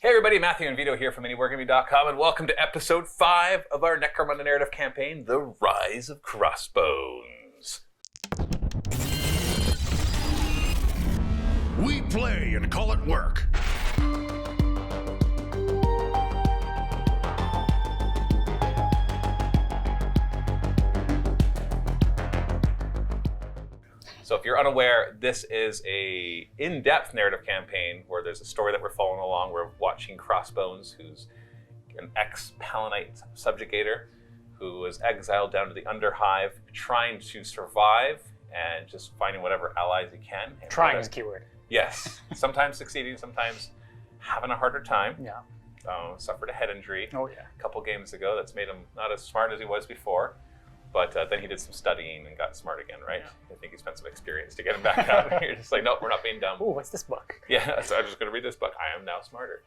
Hey everybody, Matthew and Vito here from MiniWarGaming.com, and welcome to episode 5 of our Necromunda narrative campaign, The Rise of Crossbones. We play and call it work. So if you're unaware, this is a in-depth narrative campaign where there's a story that we're following along. We're watching Crossbones, who's an ex-Palanite subjugator who was exiled down to the Underhive, trying to survive and just finding whatever allies he can. And trying is a keyword. Yes. Sometimes succeeding, sometimes having a harder time. Yeah. Suffered a head injury a couple games ago. That's made him not as smart as he was before. But then he did some studying and got smart again, right? Yeah. I think he spent some experience to get him back up. You're just like, nope, we're not being dumb. Ooh, what's this book? Yeah, so I'm just going to read this book. I am now smarter.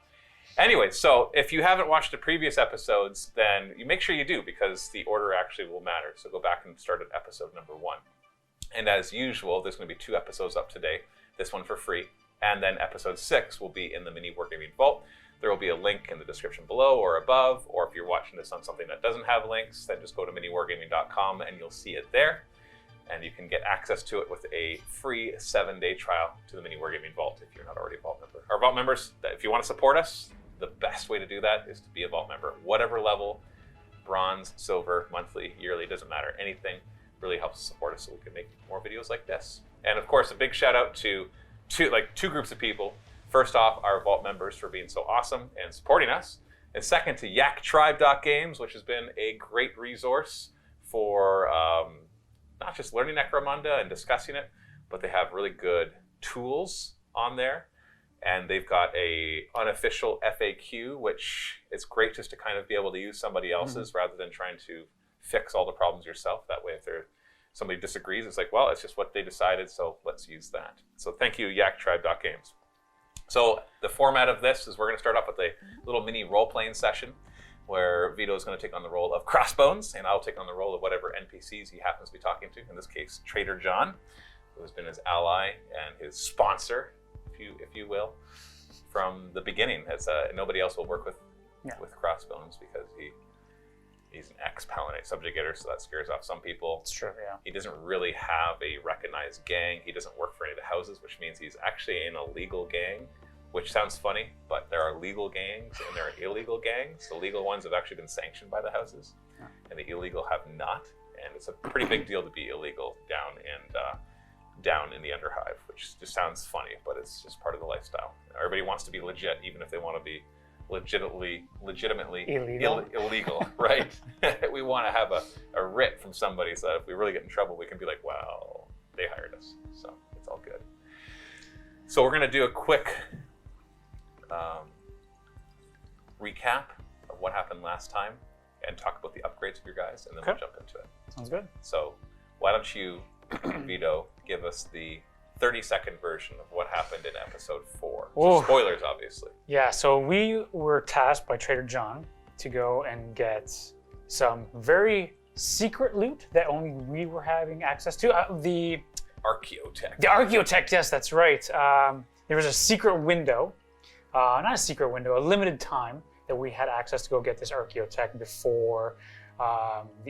Anyway, so if you haven't watched the previous episodes, then you make sure you do, because the order actually will matter. So go back and start at episode number 1. And as usual, there's going to be 2 episodes up today. This one for free. And then episode 6 will be in the MiniWarGaming Vault. There will be a link in the description below or above, or if you're watching this on something that doesn't have links, then just go to MiniWarGaming.com and you'll see it there. And you can get access to it with a free 7-day trial to the MiniWarGaming Vault if you're not already a Vault member. Our Vault members, if you want to support us, the best way to do that is to be a Vault member. Whatever level, bronze, silver, monthly, yearly, doesn't matter. Anything really helps support us so we can make more videos like this. And of course, a big shout out to two groups of people. First off, our Vault members for being so awesome and supporting us. And second, to yaktribe.games, which has been a great resource for not just learning Necromunda and discussing it, but they have really good tools on there. And they've got a unofficial FAQ, which is great just to kind of be able to use somebody else's rather than trying to fix all the problems yourself. That way, if somebody disagrees, it's like, well, it's just what they decided, so let's use that. So thank you, yaktribe.games. So the format of this is we're going to start off with a little mini role-playing session where Vito is going to take on the role of Crossbones, and I'll take on the role of whatever NPCs he happens to be talking to. In this case, Trader John, who has been his ally and his sponsor, if you will, from the beginning. As nobody else will work with Crossbones because he's an ex-Palanite subjugator, so that scares off some people. It's true, yeah. He doesn't really have a recognized gang. He doesn't work for any of the houses, which means he's actually in a legal gang, which sounds funny, but there are legal gangs and there are illegal gangs. The legal ones have actually been sanctioned by the houses, and the illegal have not. And it's a pretty big deal to be illegal down in the Underhive, which just sounds funny, but it's just part of the lifestyle. Everybody wants to be legit, even if they want to be legitimately illegal, right? We want to have a writ from somebody so that if we really get in trouble, we can be like, well, they hired us, so it's all good. So we're going to do a quick recap of what happened last time and talk about the upgrades of your guys, and then we'll jump into it. Sounds good. So why don't you, Vito, give us the 30-second version of what happened in episode 4. So spoilers, obviously. Yeah, so we were tasked by Trader John to go and get some very secret loot that only we were having access to. The Archaeotech. The Archaeotech, yes, that's right. There was a secret window, not a secret window, a limited time that we had access to go get this Archaeotech before,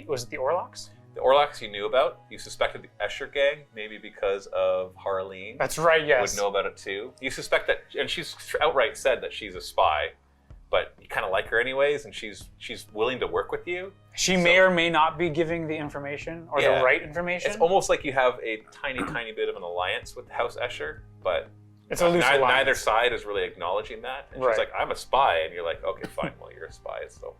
was it the Orlocks? The Orlocks you knew about. You suspected the Escher gang, maybe because of Harleen. That's right, yes. Would know about it too. You suspect that, and she's outright said that she's a spy, but you kind of like her anyways, and she's willing to work with you. She may or may not be giving the information, or the right information. It's almost like you have a tiny bit of an alliance with House Escher, but it's a loose alliance. Neither side is really acknowledging that. And she's like, I'm a spy, and you're like, okay, fine, well, you're a spy, so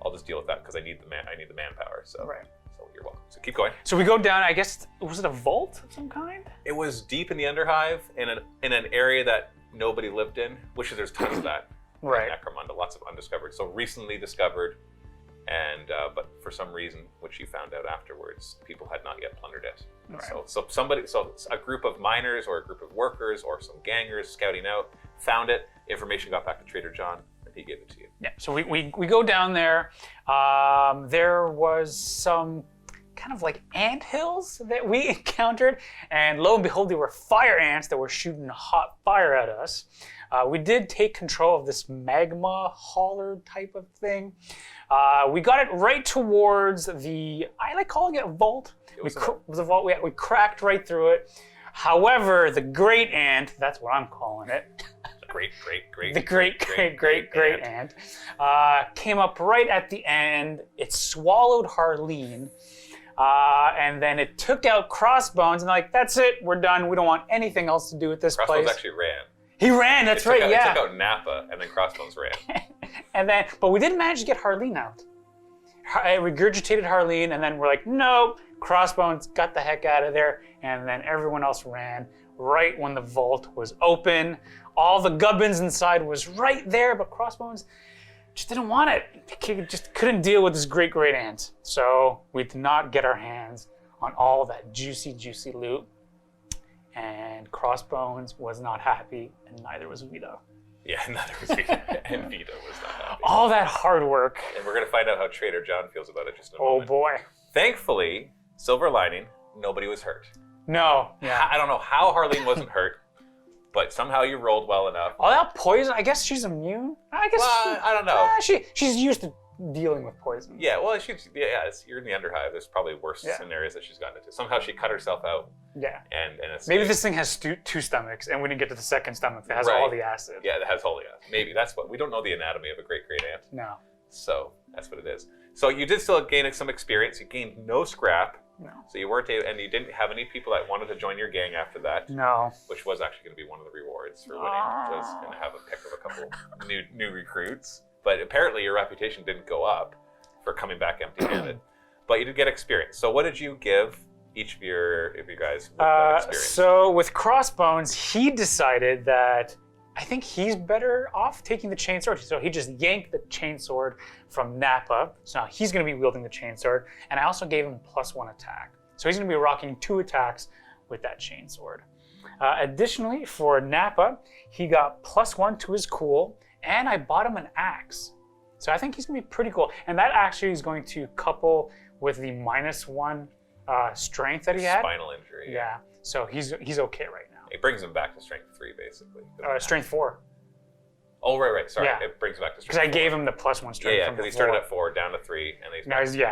I'll just deal with that because I need the manpower. So. Right. So you're welcome. So keep going. So we go down, I guess, was it a vault of some kind? It was deep in the Underhive in an area that nobody lived in, which there's tons of that. Right. In Necromunda, lots of undiscovered. So recently discovered, and but for some reason, which you found out afterwards, people had not yet plundered it. Right. So a group of miners or a group of workers or some gangers scouting out found it. Information got back to Trader John, and he gave it to you. Yeah. So we go down there. There was some kind of like ant hills that we encountered, and lo and behold, they were fire ants that were shooting hot fire at us. We did take control of this magma hauler type of thing. We got it right towards I like calling it a vault. It was a vault. We cracked right through it. However, the great ant, that's what I'm calling it. The great ant came up right at the end. It swallowed Harleen. And then it took out Crossbones, and like, that's it, we're done. We don't want anything else to do with this Crossbones place. actually ran. He ran, that's right, yeah. It took out Napa, and then Crossbones ran. But we did manage to get Harleen out. I regurgitated Harleen, and then we're like, no, Crossbones got the heck out of there, and then everyone else ran right when the vault was open. All the gubbins inside was right there, but Crossbones just didn't want it. He just couldn't deal with this great ant. So we did not get our hands on all that juicy loot. And Crossbones was not happy, and neither was Vito. Yeah, neither was Vito. And Vito was not happy. All that hard work. And we're going to find out how Trader John feels about it just in a moment. Oh boy. Thankfully, silver lining, nobody was hurt. No. Yeah. I don't know how Harleen wasn't hurt, but somehow you rolled well enough. All that poison, I guess she's immune? I guess I don't know. She's used to dealing with poison. Yeah, well, you're in the Underhive. There's probably worse scenarios that she's gotten into. Somehow she cut herself out. Yeah. And it's maybe this thing has two stomachs, and we didn't get to the second stomach that has all the acid. Yeah, that has all the acid. Maybe that's what we don't know the anatomy of a great ant. No. So that's what it is. So you did still gain some experience. You gained no scrap. No. So you weren't able, and you didn't have any people that wanted to join your gang after that. No. Which was actually going to be one of the rewards for winning. Was going to have a pick of a couple new recruits. But apparently your reputation didn't go up for coming back empty-handed. But you did get experience. So what did you give each of you guys with that experience? So with Crossbones, he decided that I think he's better off taking the chainsword. So he just yanked the chainsword from Napa. So now he's going to be wielding the chainsword. And I also gave him +1 attack. So he's going to be rocking 2 attacks with that chainsword. Additionally, for Napa, he got +1 to his cool, and I bought him an axe. So I think he's going to be pretty cool. And that actually is going to couple with the -1 strength that he had. Spinal injury. Yeah. So he's okay right now. It brings him back to strength 3, basically. Strength 4. Oh, right. Sorry. Yeah. It brings him back to strength 4. Because I gave him the +1 strength. Yeah, because he started at 4, down to 3, and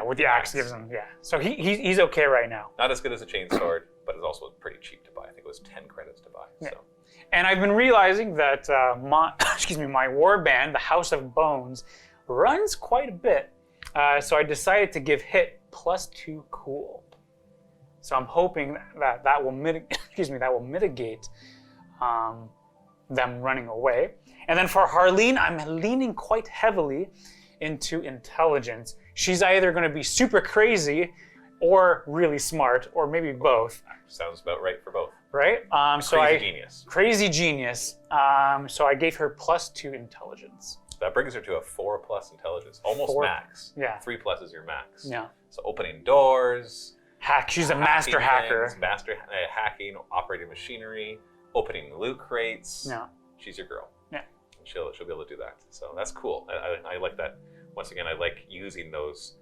with the axe gives him, So he's okay right now. Not as good as a chainsword, but it's also pretty cheap to buy. I think it was 10 credits to buy. Yeah. So. And I've been realizing that my warband, the House of Bones, runs quite a bit. So I decided to give hit +2 cool. So I'm hoping that will mitigate them running away. And then for Harleen, I'm leaning quite heavily into intelligence. She's either going to be super crazy or really smart, or maybe both. Sounds about right for both. Right? Genius. Crazy genius. So I gave her +2 intelligence. That brings her to a 4+ intelligence, almost 4, max. Yeah. 3+ is your max. Yeah. So opening doors. She's a master hacker. Hacking, operating machinery, opening loot crates. Yeah. She's your girl. Yeah. She'll be able to do that. So that's cool. I like that. Once again, I like using those.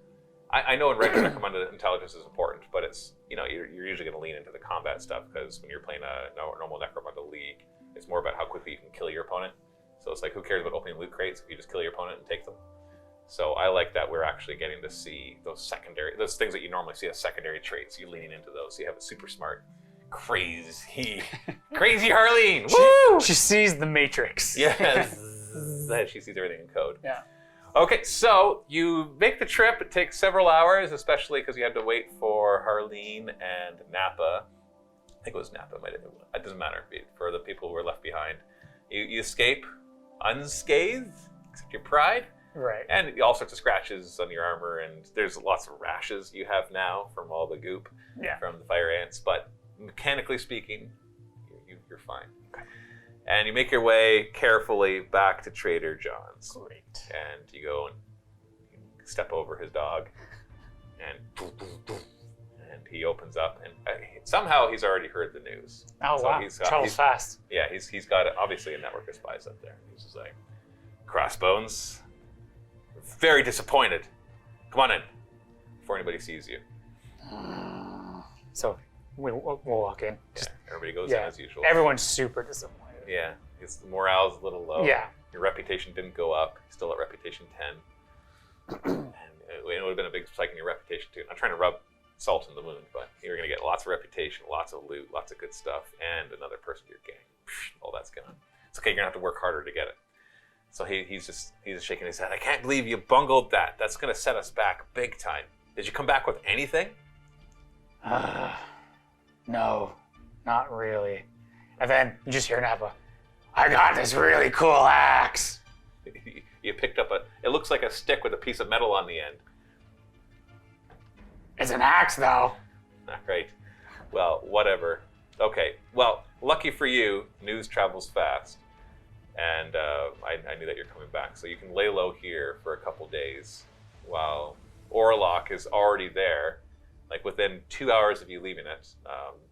I know in regular Necromunda intelligence is important, but it's you're usually going to lean into the combat stuff because when you're playing a normal Necromunda league, it's more about how quickly you can kill your opponent. So it's like, who cares about opening loot crates if you just kill your opponent and take them? So I like that we're actually getting to see those things that you normally see as secondary traits. You're leaning into those. So you have a super smart, crazy Harleen. Woo! She sees the Matrix. Yes. She sees everything in code. Yeah. Okay, so you make the trip. It takes several hours, especially because you had to wait for Harleen and Napa. I think it was Napa. It doesn't matter for the people who were left behind. You escape unscathed, except your pride. Right. And all sorts of scratches on your armor, and there's lots of rashes you have now from all the goop from the fire ants. But mechanically speaking, you're fine. Okay. And you make your way carefully back to Trader John's. Great. And you go and step over his dog, and he opens up, and somehow he's already heard the news. Oh, so wow. Travels fast. Yeah, he's got obviously a network of spies up there. He's just like, Crossbones, very disappointed. Come on in, before anybody sees you. So we'll walk in. Yeah, everybody goes in as usual. Everyone's super disappointed. Yeah, the morale's a little low. Yeah. Your reputation didn't go up. You're still at reputation 10. And it would have been a big spike in your reputation too. I'm trying to rub salt in the wound, but you're going to get lots of reputation, lots of loot, lots of good stuff, and another person to your gang. All that's gone. It's okay. You're going to have to work harder to get it. So he's just shaking his head. I can't believe you bungled that. That's going to set us back big time. Did you come back with anything? No, not really. And then you just hear Nappa, I got this really cool axe. You picked up it looks like a stick with a piece of metal on the end. It's an axe, though. All right. Well, whatever. Okay. Well, lucky for you, news travels fast. And I knew that you're coming back. So you can lay low here for a couple days while Orlock is already there. Like within 2 hours of you leaving it,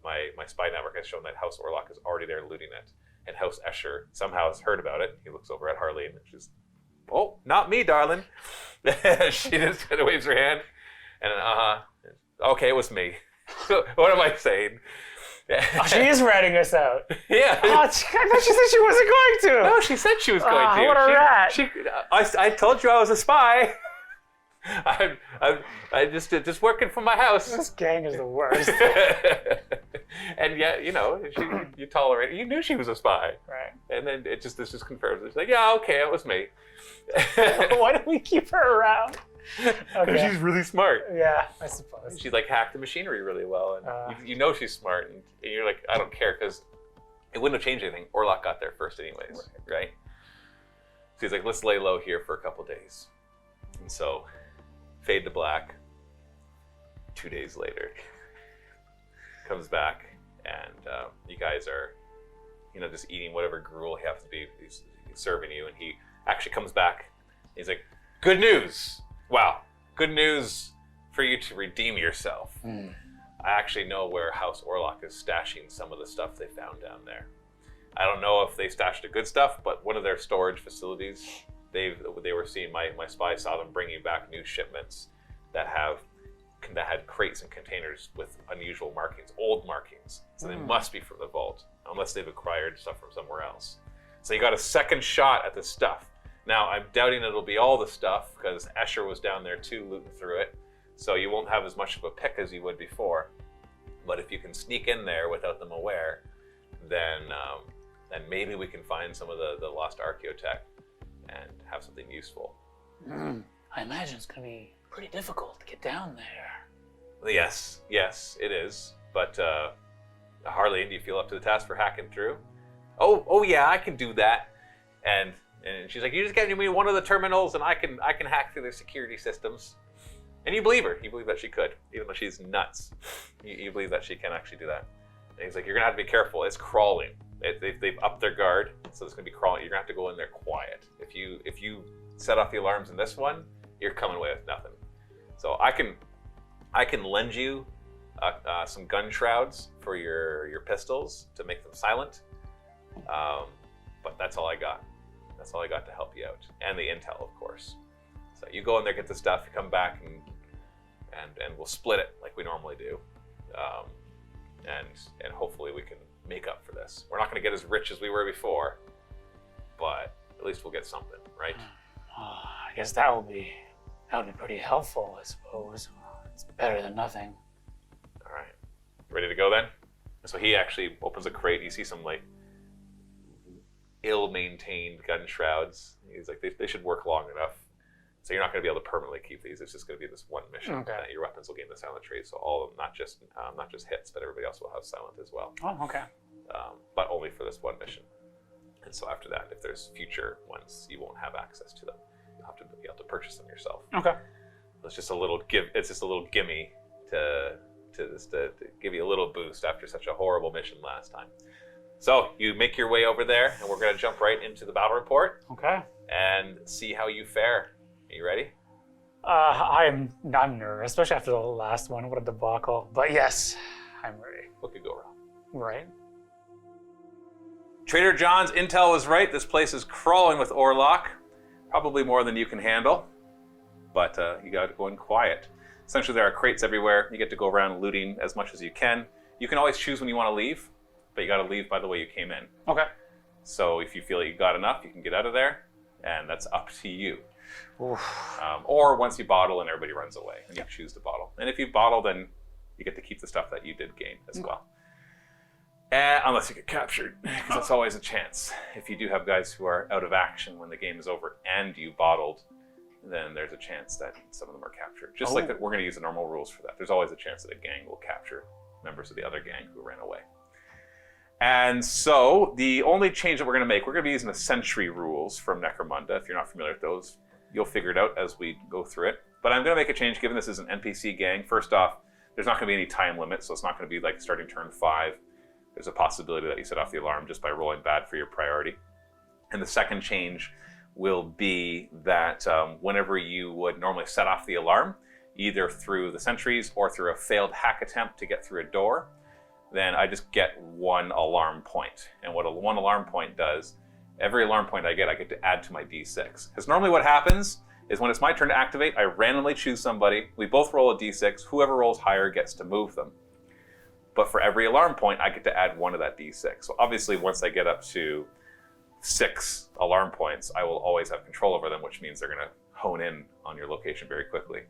my spy network has shown that House Orlock is already there looting it. And House Escher somehow has heard about it. He looks over at Harley and she's, oh, not me, darling. She just kind of waves her hand. And okay, it was me. What am I saying? Oh, she is ratting us out. Yeah. Oh, I thought she said she wasn't going to. No, she said she was going to. What a rat. I told you I was a spy. I just working for my house. This gang is the worst. And yet, you tolerate it. You knew she was a spy. Right. And then this just confirms. It's like, yeah, okay, it was me. Why do we keep her around? Because she's really smart. Yeah, I suppose. She's like hacked the machinery really well. And you know she's smart. And you're like, I don't care because it wouldn't have changed anything. Orlock got there first anyways, right? So he's like, let's lay low here for a couple days. And so fade to black. 2 days later, comes back, and you guys are, just eating whatever gruel he happens to be he's serving you, and he actually comes back. He's like, "Good news! Wow, good news for you to redeem yourself. I actually know where House Orlock is stashing some of the stuff they found down there. I don't know if they stashed the good stuff, but one of their storage facilities, they were seeing my spy saw them bringing back new shipments that had crates and containers with unusual markings, old markings. So they must be from the vault, unless they've acquired stuff from somewhere else. So you got a second shot at the stuff. Now, I'm doubting it'll be all the stuff, because Escher was down there too, looting through it. So you won't have as much of a pick as you would before. But if you can sneak in there without them aware, then maybe we can find some of the lost archaeotech and have something useful. I imagine it's going to be pretty difficult to get down there. Yes, it is. But Harley, do you feel up to the task for hacking through? Oh yeah, I can do that. And she's like, you just get me one of the terminals, and I can hack through their security systems. And you believe her. You believe that she could, even though she's nuts. You believe that she can actually do that. And he's like, you're gonna have to be careful. It's crawling. They've upped their guard, so it's gonna be crawling. You're gonna have to go in there quiet. If you set off the alarms in this one, you're coming away with nothing. So I can lend you some gun shrouds for your pistols to make them silent. But that's all I got. That's all I got to help you out, and the intel, of course. So you go in there, get the stuff, you come back, and we'll split it like we normally do, and hopefully we can make up for this. We're not going to get as rich as we were before, but at least we'll get something, right? I guess that would be pretty helpful, I suppose. It's better than nothing. All right, ready to go then? So he actually opens a crate. You see some like ill-maintained gun shrouds. He's like, they should work long enough. So you're not going to be able to permanently keep these. It's just going to be this one mission. Okay. Your weapons will gain the silent trait, so all of them, not just hits, but everybody else will have silent as well. Oh, okay. But only for this one mission. And so after that, if there's future ones, you won't have access to them. You'll have to purchase them yourself. Okay. It's just a little gimme to give you a little boost after such a horrible mission last time. So you make your way over there, and we're going to jump right into the battle report. Okay. And see how you fare. Are you ready? I'm nervous, especially after the last one. What a debacle. But yes, I'm ready. What could go wrong? Right. Trader John's intel was right. This place is crawling with Orlock. Probably more than you can handle. But you got to go in quiet. Essentially, there are crates everywhere. You get to go around looting as much as you can. You can always choose when you want to leave, but you got to leave by the way you came in. Okay. So if you feel like you got enough, you can get out of there, and that's up to you. Or once you bottle and everybody runs away, and you choose to bottle. And if you bottle, then you get to keep the stuff that you did gain as well. Unless you get captured, because that's always a chance. If you do have guys who are out of action when the game is over and you bottled, then there's a chance that some of them are captured. Just like that, we're going to use the normal rules for that. There's always a chance that a gang will capture members of the other gang who ran away. And so the only change that we're going to make, we're going to be using the sentry rules from Necromunda. If you're not familiar with those, you'll figure it out as we go through it. But I'm going to make a change given this is an NPC gang. First off, there's not going to be any time limit, so it's not going to be like starting turn 5. There's a possibility that you set off the alarm just by rolling bad for your priority. And the second change will be that whenever you would normally set off the alarm, either through the sentries or through a failed hack attempt to get through a door, then I just get 1 alarm point. And what a 1 alarm point does, every alarm point I get to add to my D6. Because normally what happens is when it's my turn to activate, I randomly choose somebody, we both roll a D6, whoever rolls higher gets to move them. But for every alarm point, I get to add 1 of that D6. So obviously once I get up to 6 alarm points, I will always have control over them, which means they're going to hone in on your location very quickly.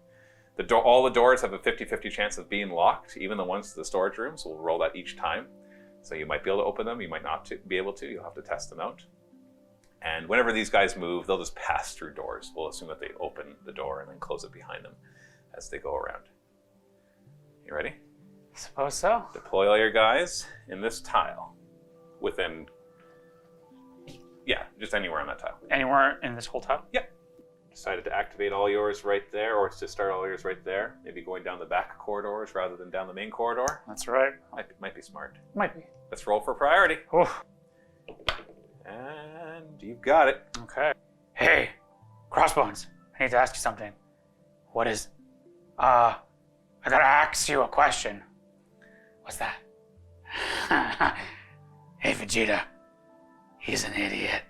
All the doors have a 50-50 chance of being locked, even the ones to the storage rooms. We'll roll that each time. So you might be able to open them, you might not be able to. You'll have to test them out. And whenever these guys move, they'll just pass through doors. We'll assume that they open the door and then close it behind them as they go around. You ready? Suppose so. Deploy all your guys in this tile. Within, just anywhere on that tile. Anywhere in this whole tile? Yep. Decided to activate all yours right there, or to start all yours right there. Maybe going down the back corridors rather than down the main corridor. That's right. Might be smart. Might be. Let's roll for priority. Oof. And you've got it. Okay. Hey, Crossbones, I need to ask you something. What is... I gotta ask you a question. What's that? Hey, Vegeta. He's an idiot.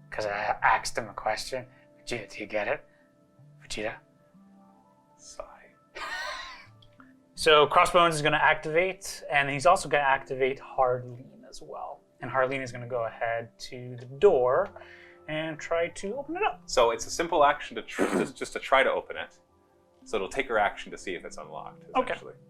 Because I asked him a question. Vegeta, do you get it? Vegeta? Sigh. So Crossbones is going to activate, and he's also going to activate Harleen as well. And Harleen is going to go ahead to the door and try to open it up. So it's a simple action to just to try to open it. So it'll take her action to see if it's unlocked, essentially. Okay.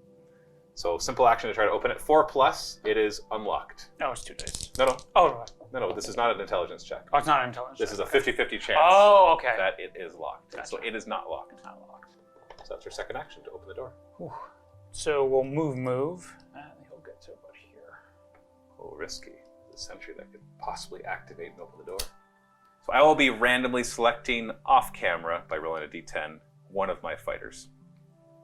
So simple action to try to open it. 4+, it is unlocked. No, it's 2 days. No. Oh, No, this is not an intelligence check. Oh, it's not an intelligence This check. is a 50-50 chance that it is locked. Gotcha. So it is not locked. It's not locked. So that's your second action to open the door. Whew. So we'll move, and he'll get to about here. Oh, risky. The sentry that could possibly activate and open the door. So I will be randomly selecting off camera by rolling a d10 one of my fighters.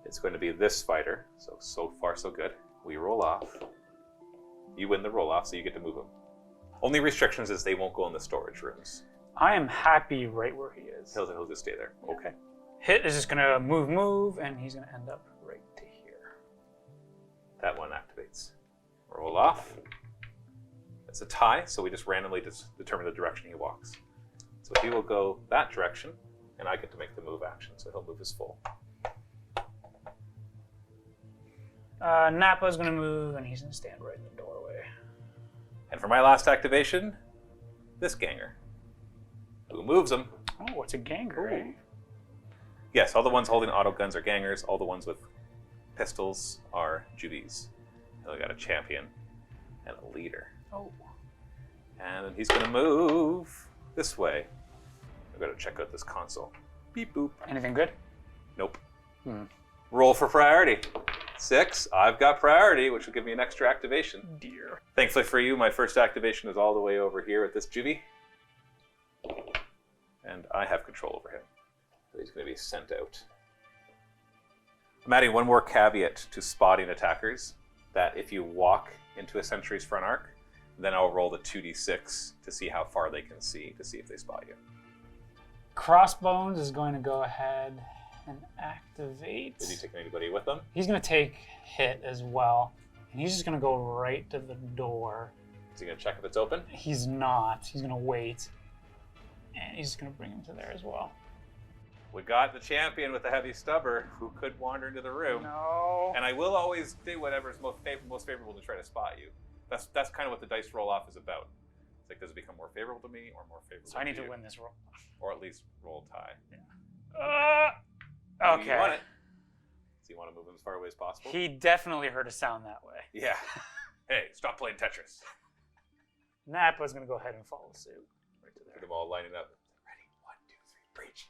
It's going to be this fighter. So far so good. We roll off. You win the roll off, so you get to move him. Only restrictions is they won't go in the storage rooms. I am happy right where he is. He'll just stay there. Okay. Hit is just gonna move, and he's gonna end up right to here. That one activates. Roll off. It's a tie, so we just randomly determine the direction he walks. So he will go that direction, and I get to make the move action, so he'll move his full. Nappa's gonna move, and he's gonna stand right in the doorway. And for my last activation, this ganger. Who moves him? Oh, it's a ganger, eh? Yes, all the ones holding auto guns are gangers. All the ones with pistols are juvies. And we got a champion and a leader. Oh. And then he's gonna move this way. I've got to check out this console. Beep boop. Anything good? Nope. Roll for priority. 6. I've got priority, which will give me an extra activation. Dear. Thankfully for you, my first activation is all the way over here at this juvie. And I have control over him. So he's going to be sent out. I'm adding one more caveat to spotting attackers, that if you walk into a sentry's front arc, then I'll roll the 2d6 to see how far they can see, to see if they spot you. Crossbones is going to go ahead and activate. Did he take anybody with them? He's going to take hit as well. And he's just going to go right to the door. Is he going to check if it's open? He's not. He's going to wait. And he's just going to bring him to there as well. We got the champion with the heavy stubber who could wander into the room. No. And I will always do whatever's most favorable to try to spot you. That's kind of what the dice roll off is about. It's like, does it become more favorable to me or more favorable to you? So I need to win this roll. Or at least roll tie. Yeah. Okay. You want it. So you want to move him as far away as possible? He definitely heard a sound that way. Yeah. Hey, stop playing Tetris. Nappa's going to go ahead and follow suit. Right to Get there. them all lining up. Ready? 1, 2, 3, preach.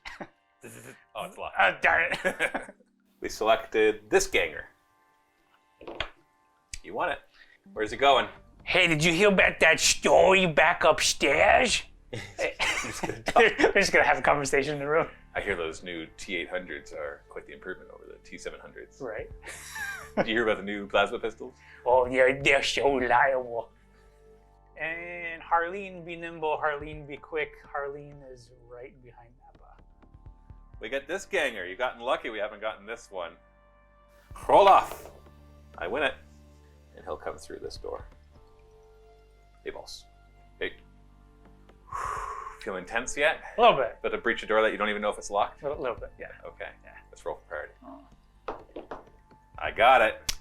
Oh, it's locked. Darn it. We selected this ganger. You want it. Where's it going? Hey, did you hear about that story back upstairs? They're just going to have a conversation in the room. I hear those new T800s are quite the improvement over the T700s. Right. Did you hear about the new plasma pistols? Oh, yeah, they're so reliable. And Harleen, be nimble. Harleen, be quick. Harleen is right behind Nappa. We get this ganger. You've gotten lucky we haven't gotten this one. Roll off. I win it. And he'll come through this door. Hey, boss. Hey. Feeling tense yet? A little bit. About to breach a door that you don't even know if it's locked? A little bit, yeah. Okay. Yeah. Let's roll for priority. Oh. I got it.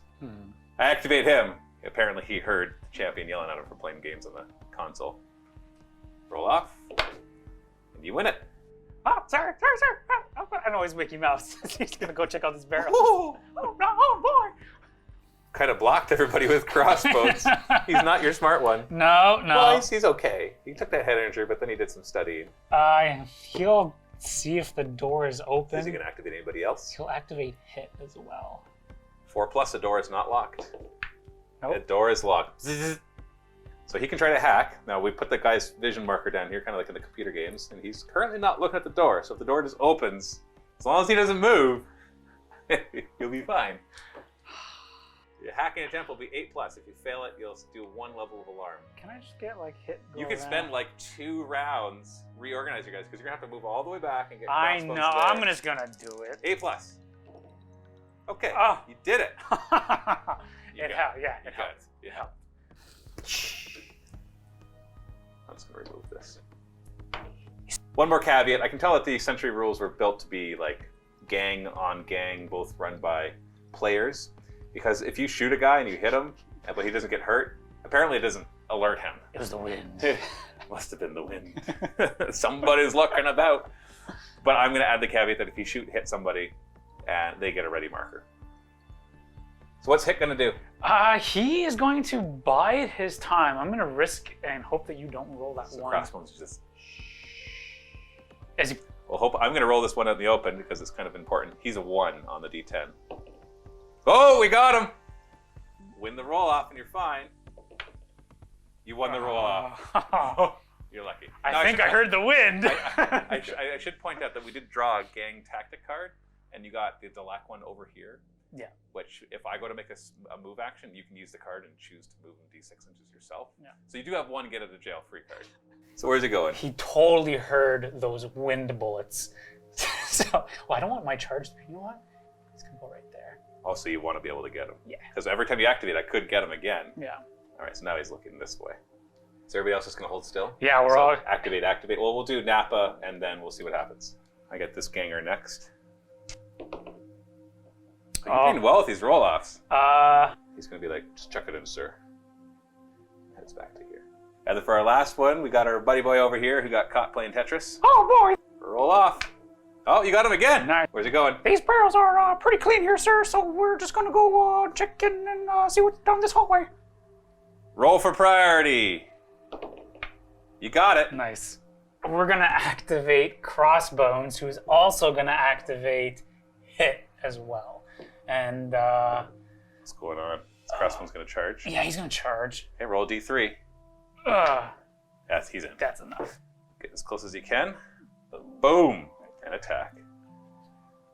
I activate him. Apparently he heard the champion yelling at him for playing games on the console. Roll off. And you win it. Oh, sorry. I know he's Mickey Mouse. He's going to go check out this barrel. Oh, no, oh, boy. Kind of blocked everybody with crossbones. He's not your smart one. No. Well, he's okay. He took that head injury, but then he did some studying. He'll see if the door is open. Is he going to activate anybody else? He'll activate hit as well. 4+, the door is not locked. Nope. The door is locked. So he can try to hack. Now, we put the guy's vision marker down here, kind of like in the computer games, and he's currently not looking at the door. So if the door just opens, as long as he doesn't move, you'll be fine. Your hacking attempt will be 8+. If you fail it, you'll do 1 level of alarm. Can I just get like hit? You could spend like 2 rounds reorganize your guys because you're gonna have to move all the way back and get. I crossbones know. there. I'm just gonna do it. 8+. Okay. Oh. You did it. It helped. Yeah, You it got helped. it. It helped. I'm just gonna remove this. One more caveat. I can tell that the Century rules were built to be like gang on gang, both run by players. Because if you shoot a guy and you hit him, but he doesn't get hurt, apparently it doesn't alert him. It was the wind. Must have been the wind. Somebody's looking about. But I'm going to add the caveat that if you hit somebody, and they get a ready marker. So what's Hit going to do? He is going to bide his time. I'm going to risk and hope that you don't roll that So one. Crossbones is just... As he... Well, I'm going to roll this one out in the open because it's kind of important. He's a 1 on the D10. Oh, we got him! Win the roll off and you're fine. You won the roll off. You're lucky. I think I heard the wind. I should point out that we did draw a gang tactic card, and you got the Delac one over here. Yeah. Which, if I go to make a move action, you can use the card and choose to move him D6 inches yourself. Yeah. So you do have one get out of jail free card. So where's he going? He totally heard those wind bullets. So, well, I don't want my charge. You know what? He's gonna go right there. Also, you want to be able to get him. Yeah. Because every time you activate, I could get him again. Yeah. All right, so now he's looking this way. So everybody else is going to hold still? Yeah, we're all... Activate. Well, we'll do Nappa, and then we'll see what happens. I get this ganger next. You're doing well with these roll-offs. He's going to be like, just chuck it in, sir. Heads back to here. And then for our last one, we got our buddy boy over here who got caught playing Tetris. Oh, boy! Roll off. Oh, you got him again. Nice. Where's he going? These barrels are pretty clean here, sir, so we're just gonna go check in and see what's down this hallway. Roll for priority. You got it. Nice. We're gonna activate Crossbones, who's also gonna activate Hit as well. And, what's going on? Crossbone's going to charge. yeah, he's gonna charge. Okay, roll D3. He's in. That's enough. Get as close as you can. Boom. And attack.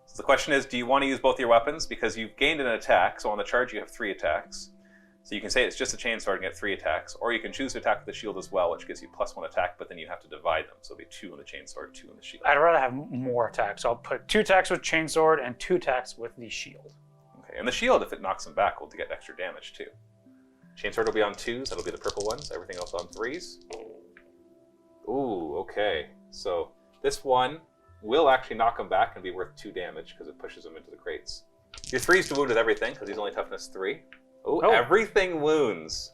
So the question is, do you want to use both your weapons? Because you've gained an attack, so on the charge you have 3 attacks. So you can say it's just a chainsword and get 3 attacks, or you can choose to attack with the shield as well, which gives you +1 attack, but then you have to divide them. So it'll be 2 on the chainsword, 2 on the shield. I'd rather have more attacks. So I'll put 2 attacks with chainsword and 2 attacks with the shield. Okay, and the shield, if it knocks them back, will get extra damage too. Chainsword will be on 2s, that'll be the purple ones. Everything else on 3s. Ooh, okay. So this one will actually knock him back and be worth 2 damage because it pushes him into the crates. Your 3's to wound with everything because he's only toughness 3. Oh, everything wounds.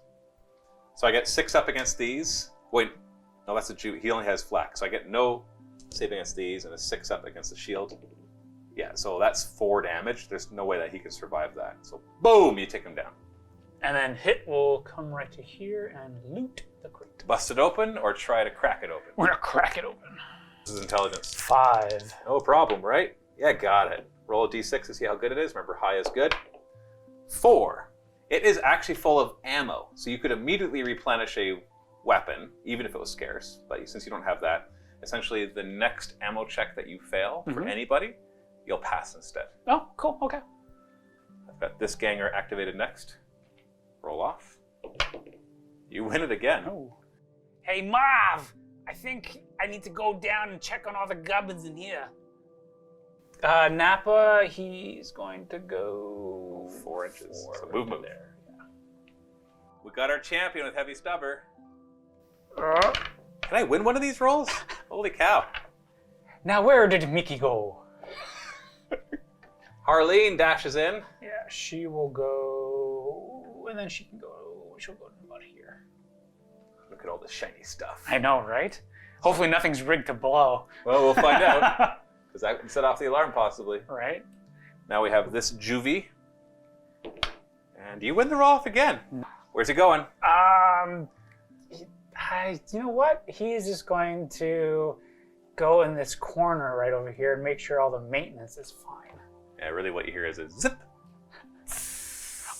So I get 6 up against these. Wait, no, that's a Jew. He only has flak, so I get no save against these and a 6 up against the shield. Yeah, so that's 4 damage. There's no way that he can survive that. So boom, you take him down. And then hit will come right to here and loot the crate. Bust it open or try to crack it open? We're gonna crack it open. This is intelligence. 5. No problem, right? Yeah, got it. Roll a d6 to see how good it is. Remember, high is good. 4. It is actually full of ammo, so you could immediately replenish a weapon, even if it was scarce. But since you don't have that, essentially the next ammo check that you fail for anybody, you'll pass instead. Oh, cool, okay. I've got this ganger activated next. Roll off. You win it again. Oh. Hey, Marv! I think I need to go down and check on all the gubbins in here. Nappa, he's going to go 4 inches. So movement there. Yeah. We got our champion with heavy stubber. Can I win one of these rolls? Holy cow. Now where did Mickey go? Harleen dashes in. Yeah, she will go, and then she'll go about here. Look at all the shiny stuff. I know, right? Hopefully nothing's rigged to blow. Well, we'll find out. Because that can set off the alarm, possibly. Right. Now we have this juvie. And you win the roll off again. Where's he going? You know what? He is just going to go in this corner right over here and make sure all the maintenance is fine. Yeah, really what you hear is a zip.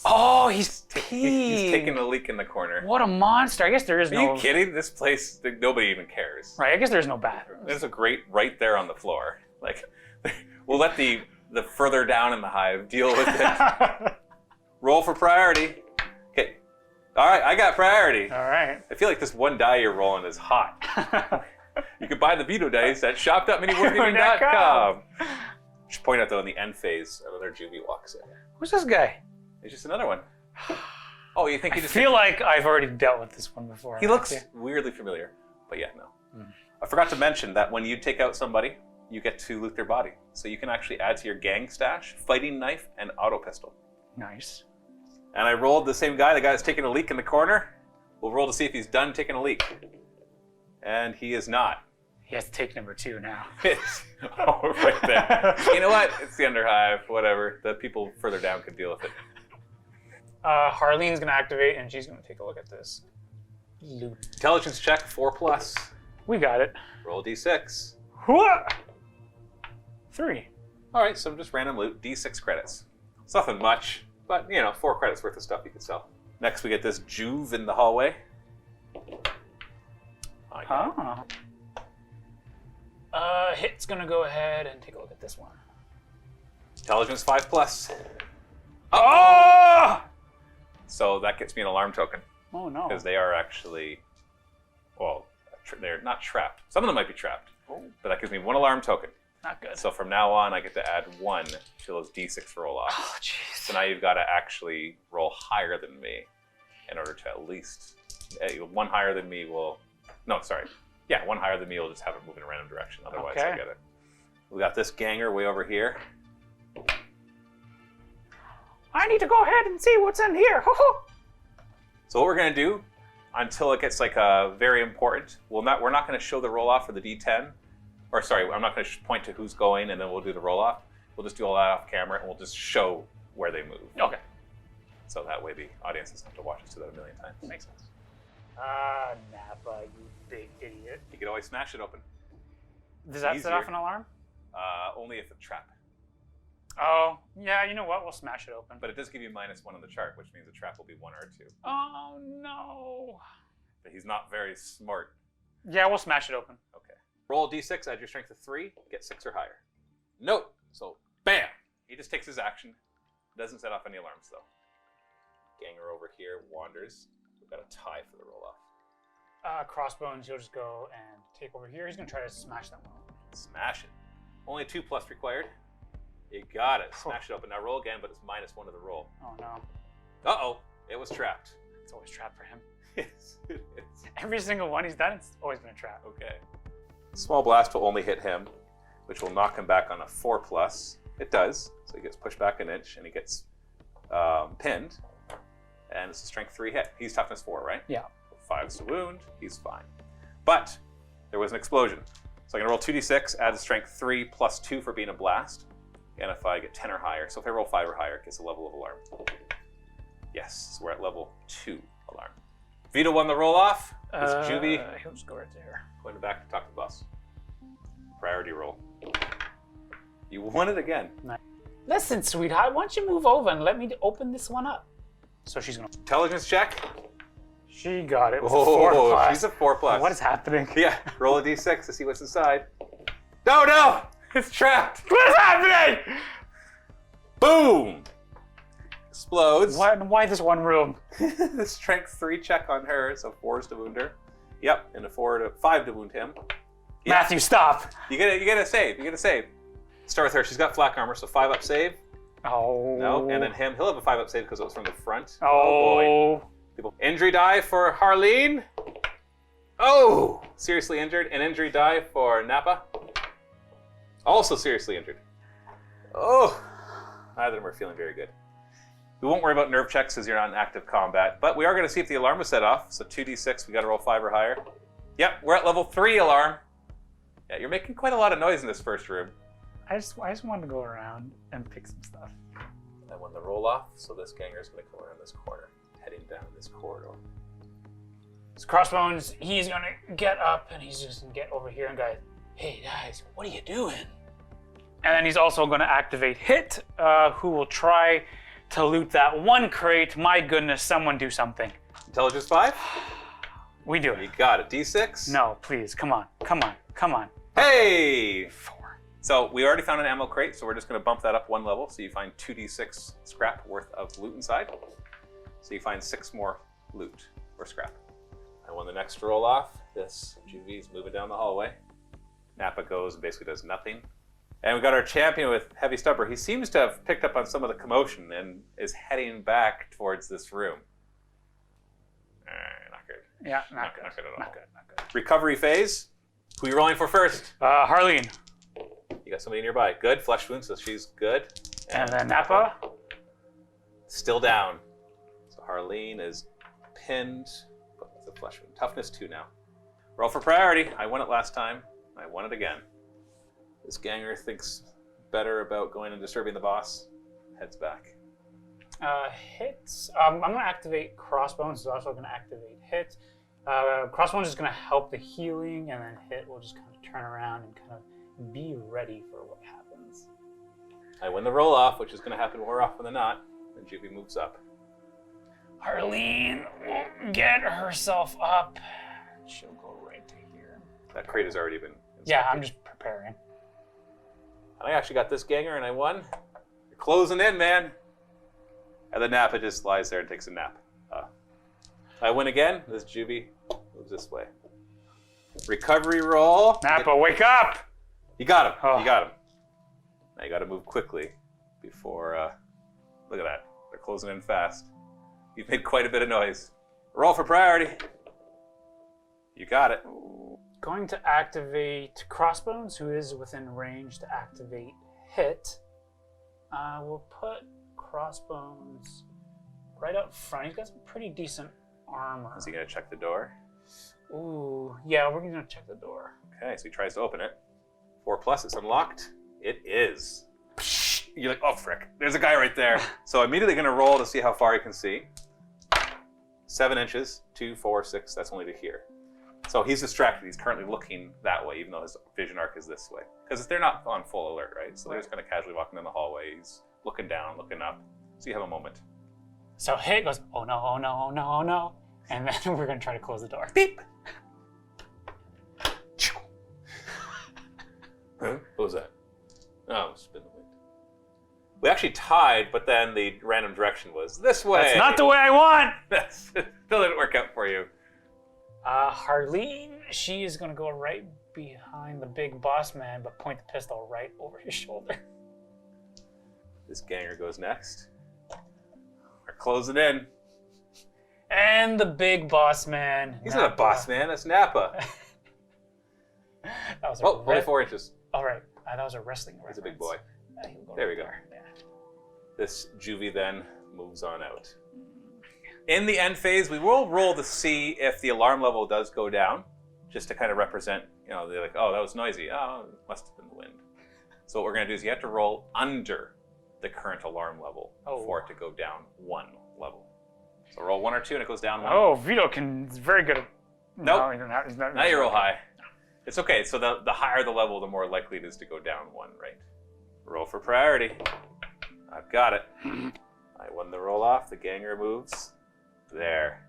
Oh, he's peed. He's taking a leak in the corner. What a monster. I guess there is no... Are you kidding? This place, nobody even cares. Right, I guess there's no bathroom. There's a grate right there on the floor. Like, we'll let the further down in the hive deal with it. Roll for priority. Okay. All right, I got priority. All right. I feel like this one die you're rolling is hot. You can buy the veto dice at shop.miniwargaming.com. Just point out, though, in the end phase, another juvie walks in. Who's this guy? He's just another one. Oh, you think he just... I feel like I've already dealt with this one before. He looks weirdly familiar, but yeah, no. I forgot to mention that when you take out somebody, you get to loot their body. So you can actually add to your gang stash fighting knife and auto pistol. Nice. And I rolled the same guy, the guy that's taking a leak in the corner. We'll roll to see if he's done taking a leak. And he is not. He has to take number 2 now. Oh, right there. You know what? It's the underhive, whatever. The people further down can deal with it. Harleen's going to activate, and she's going to take a look at this. Loot. Intelligence check, 4+. We got it. Roll a d6. What? 3. All right, so just random loot, d6 credits. It's nothing much, but, 4 credits worth of stuff you can sell. Next, we get this Juve in the hallway. Hit's going to go ahead and take a look at this one. Intelligence 5+. Oh! So that gets me an alarm token. Oh, no. Because they are actually, well, they're not trapped. Some of them might be trapped, but that gives me 1 alarm token. Not good. So from now on, I get to add 1 to those d6 roll off. Oh, jeez. So now you've got to actually roll higher than me in order to at least, 1 higher than me will, no, sorry. Yeah, 1 higher than me will just have it move in a random direction. Otherwise, I get it. We got this ganger way over here. I need to go ahead and see what's in here. So what we're going to do, until it gets like very important, we're not going to show the roll off for the d10. Or sorry, I'm not going to point to who's going and then we'll do the roll off. We'll just do all that off camera and we'll just show where they move. Okay. So that way the audience doesn't have to watch us do that a million times. Makes sense. Nappa, you big idiot. You could always smash it open. Does that set off an alarm? Only if it's trap. Oh, yeah, you know what? We'll smash it open. But it does give you -1 on the chart, which means the trap will be 1 or 2. Oh, no. But he's not very smart. Yeah, we'll smash it open. Okay. Roll a d6, add your strength to 3, get 6 or higher. Nope. So, bam! He just takes his action. Doesn't set off any alarms, though. Ganger over here wanders. We've got a tie for the roll-off. Crossbones, he'll just go and take over here. He's going to try to smash that one open. Smash it. Only 2+ required. You got it. Smash it open. Now roll again, but it's -1 to the roll. Oh, no. Uh-oh. It was trapped. It's always trapped for him. Yes, it is. Every single one he's done, it's always been a trap. Okay. Small blast will only hit him. which will knock him back on a 4+. It does. So he gets pushed back an inch, and he gets pinned. And it's a strength 3 hit. He's toughness 4, right? Yeah. 5's to wound. He's fine. But there was an explosion. So I'm going to roll 2d6, add strength 3 plus 2 for being a blast. And if I get 10 or higher, so if I roll 5 or higher, it gets a level of alarm. Yes, so we're at level 2 alarm. Vito won the roll-off. It's Juvie. He'll just go right there. Going back to talk to the boss. Priority roll. You won it again. Nice. Listen, sweetheart, why don't you move over and let me open this one up? So she's gonna. Intelligence check. She got it. It was a Oh, 4+. she's a 4+. What is happening? Yeah, roll a d6 to see what's inside. No! It's trapped! What is happening? Boom! Explodes. Why this one room? The strength 3 check on her, so 4's to wound her. Yep, and a 5 to wound him. Yeah. Matthew, stop. You get a save. You get a save. Start with her. She's got flak armor, so 5 up save. Oh. No, and then him. He'll have a 5 up save because it was from the front. Oh. Boy. Injury die for Harleen. Oh, seriously injured. An injury die for Nappa. Also seriously injured. Oh, neither of them are feeling very good. We won't worry about nerve checks because you're not in active combat, but we are going to see if the alarm was set off. So 2d6, we got to roll 5 or higher. Yep, we're at level 3 alarm. Yeah, you're making quite a lot of noise in this first room. I just wanted to go around and pick some stuff. I won the roll off, so this ganger is going to come around this corner, heading down this corridor. So Crossbones, he's gonna get up and he's just gonna get over here and go, hey guys, what are you doing? And then he's also gonna activate Hit, who will try to loot that one crate. My goodness, someone do something. Intelligence 5? We do You it. got it. D6? No, please, come on. Hey! 4. So we already found an ammo crate, so we're just going to bump that up 1 level. So you find 2d6 scrap worth of loot inside. So you find 6 more loot or scrap. I won the next roll off. This Juvie's moving down the hallway. Nappa goes and basically does nothing. And we got our champion with Heavy Stubber. He seems to have picked up on some of the commotion and is heading back towards this room. Not good. Yeah, not good. Not good at all. Not good. Recovery phase. Who are you rolling for first? Harleen. You got somebody nearby. Good. Flesh wound, so she's good. And then Nappa. Still down. So Harleen is pinned, but with a flesh wound. Toughness 2 now. Roll for priority. I won it last time. I won it again. This ganger thinks better about going and disturbing the boss. Heads back. Hits. I'm going to activate Crossbones. Is also going to activate Hit. Crossbones is going to help the healing, and then Hit will just kind of turn around and kind of be ready for what happens. I win the roll off, which is going to happen more often than not. And Juvie moves up. Harleen will get herself up. She'll go right to here. That crate has already been inspected. Yeah, I'm just preparing. I actually got this ganger and I won. You're closing in, man. And then Nappa just lies there and takes a nap. I win again. This Juvie moves this way. Recovery roll. Nappa, wake up! You got him. Oh. You got him. Now you got to move quickly before. Look at that. They're closing in fast. You've made quite a bit of noise. Roll for priority. You got it. Going to activate Crossbones, who is within range to activate Hit. We'll put Crossbones right up front. He's got some pretty decent armor. Is he going to check the door? Ooh, yeah, we're going to check the door. Okay, so he tries to open it. 4+, it's unlocked. It is. You're like, oh, frick. There's a guy right there. So immediately going to roll to see how far he can see. 7 inches, 2, 4, 6, that's only to here. So he's distracted. He's currently looking that way, even though his vision arc is this way. Because they're not on full alert, right? So they're just kind of casually walking down the hallway. He's looking down, looking up. So you have a moment. So Hit goes, oh no, oh no, oh no, oh no. And then we're going to try to close the door. Beep! Huh? What was that? Oh, spin the wind. We actually tied, but then the random direction was this way. That's not the way I want! Still didn't work out for you. Harleen, she is going to go right behind the big boss man, but point the pistol right over his shoulder. This ganger goes next. We're closing in. And the big boss man. He's not a boss man, that's Nappa. That was Oh, only 4 inches. All right. That was a wrestling reference. He's a big boy. He'll go There right we go. Yeah. This juvie then moves on out. In the end phase, we will roll to see if the alarm level does go down, just to kind of represent, they're like, oh, that was noisy. Oh, it must have been the wind. So what we're going to do is you have to roll under the current alarm level for it to go down 1 level. So roll 1 or 2 and it goes down 1. Oh, Vito is very good at... Nope. No, he's not now you roll high. It's okay. So the higher the level, the more likely it is to go down 1, right? Roll for priority. I've got it. I won the roll off. The ganger moves. There.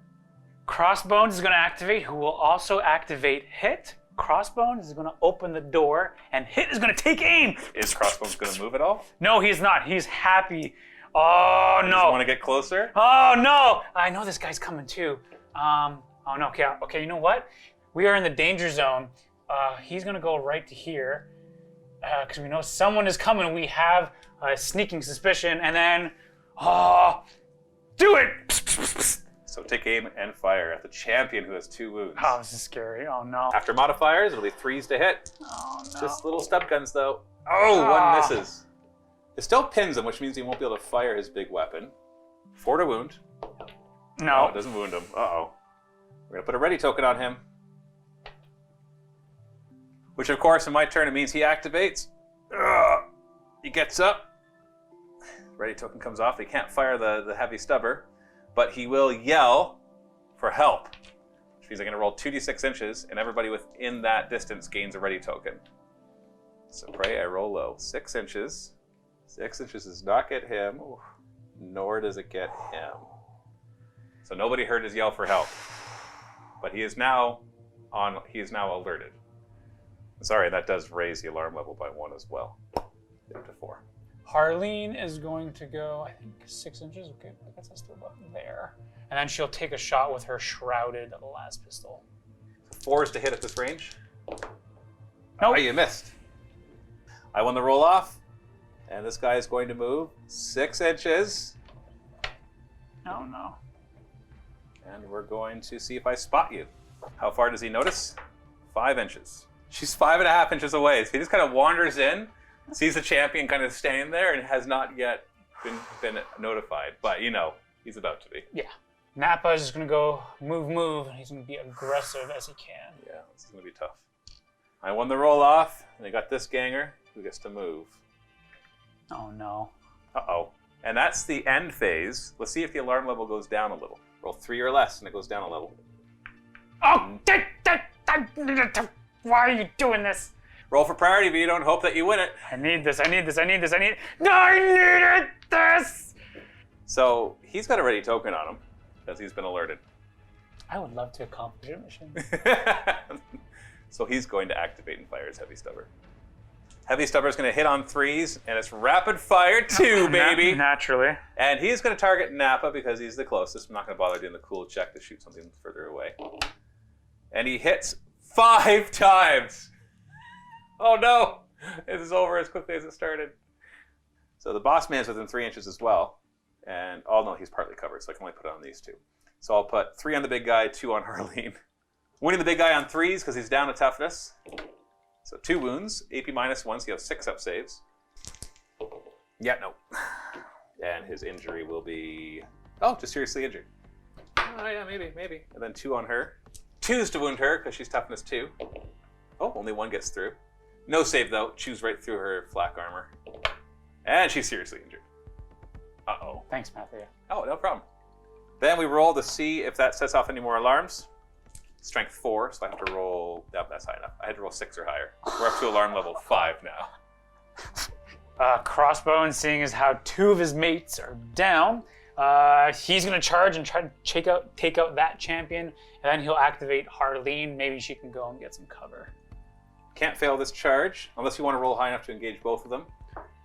Crossbones is going to activate, who will also activate Hit. Crossbones is going to open the door, and Hit is going to take aim. Is Crossbones going to move at all? No, he's not. He's happy. Oh, no. Does he want to get closer? Oh, no. I know this guy's coming, too. Oh, no. Okay, you know what? We are in the danger zone. He's going to go right to here, because we know someone is coming. We have a sneaking suspicion, and then... do it! So take aim and fire at the champion who has 2 wounds. Oh, this is scary. Oh, no. After modifiers, it'll be 3s to hit. Oh, no. Just little stub guns, though. Oh, 1 misses. It still pins him, which means he won't be able to fire his big weapon. 4 to wound. No. It doesn't wound him. Uh-oh. We're going to put a ready token on him. Which, of course, in my turn, it means he activates. He gets up. Ready token comes off. He can't fire the heavy stubber, but he will yell for help. Which means I'm going to roll 2d6 inches, and everybody within that distance gains a ready token. So pray I roll low. 6 inches. 6 inches does not get him, nor does it get him. So nobody heard his yell for help, but he is now alerted. Sorry, that does raise the alarm level by 1 as well. Up to 4. Harleen is going to go, I think, 6 inches. Okay, I guess that's still about there. And then she'll take a shot with her shrouded las pistol. 4 is to hit at this range. Nope. Oh, you missed. I won the roll off, and this guy is going to move 6 inches. Oh, no. And we're going to see if I spot you. How far does he notice? 5 inches. She's 5.5 inches away. So he just kind of wanders in, sees the champion kind of standing there, and has not yet been notified. But, he's about to be. Yeah. Nappa is just going to go move, and he's going to be aggressive as he can. Yeah, this is going to be tough. I won the roll off, and I got this ganger who gets to move. Oh, no. Uh-oh. And that's the end phase. Let's see if the alarm level goes down a little. Roll 3 or less, and it goes down a level. Oh! Why are you doing this? Roll for priority, Vito, and hope that you win it. I need this. No, I needed this! So, he's got a ready token on him, because he's been alerted. I would love to accomplish a mission. So he's going to activate and fire his heavy stubber. Heavy stubber is going to hit on 3s, and it's rapid fire 2, baby. Naturally. And he's going to target Nappa because he's the closest. I'm not going to bother doing the cool check to shoot something further away. And he hits 5 times. Oh no! This is over as quickly as it started. So the boss man's within 3 inches as well. And, oh no, he's partly covered, so I can only put it on these 2. So I'll put 3 on the big guy, 2 on Harleen. Winning the big guy on 3s because he's down to toughness. So 2 wounds, AP -1, so you have 6 up saves. Yeah, no. And his injury will be, just seriously injured. Oh yeah, maybe. And then 2 on her. 2s to wound her because she's toughness 2. Oh, only 1 gets through. No save though, chews right through her flak armor. And she's seriously injured. Uh-oh. Thanks, Matthew. Oh, no problem. Then we roll to see if that sets off any more alarms. Strength 4, so I have to roll, that's high enough. I had to roll 6 or higher. We're up to alarm level 5 now. Crossbones, seeing as how 2 of his mates are down, he's going to charge and try to take out that champion, and then he'll activate Harleen. Maybe she can go and get some cover. Can't fail this charge, unless you want to roll high enough to engage both of them.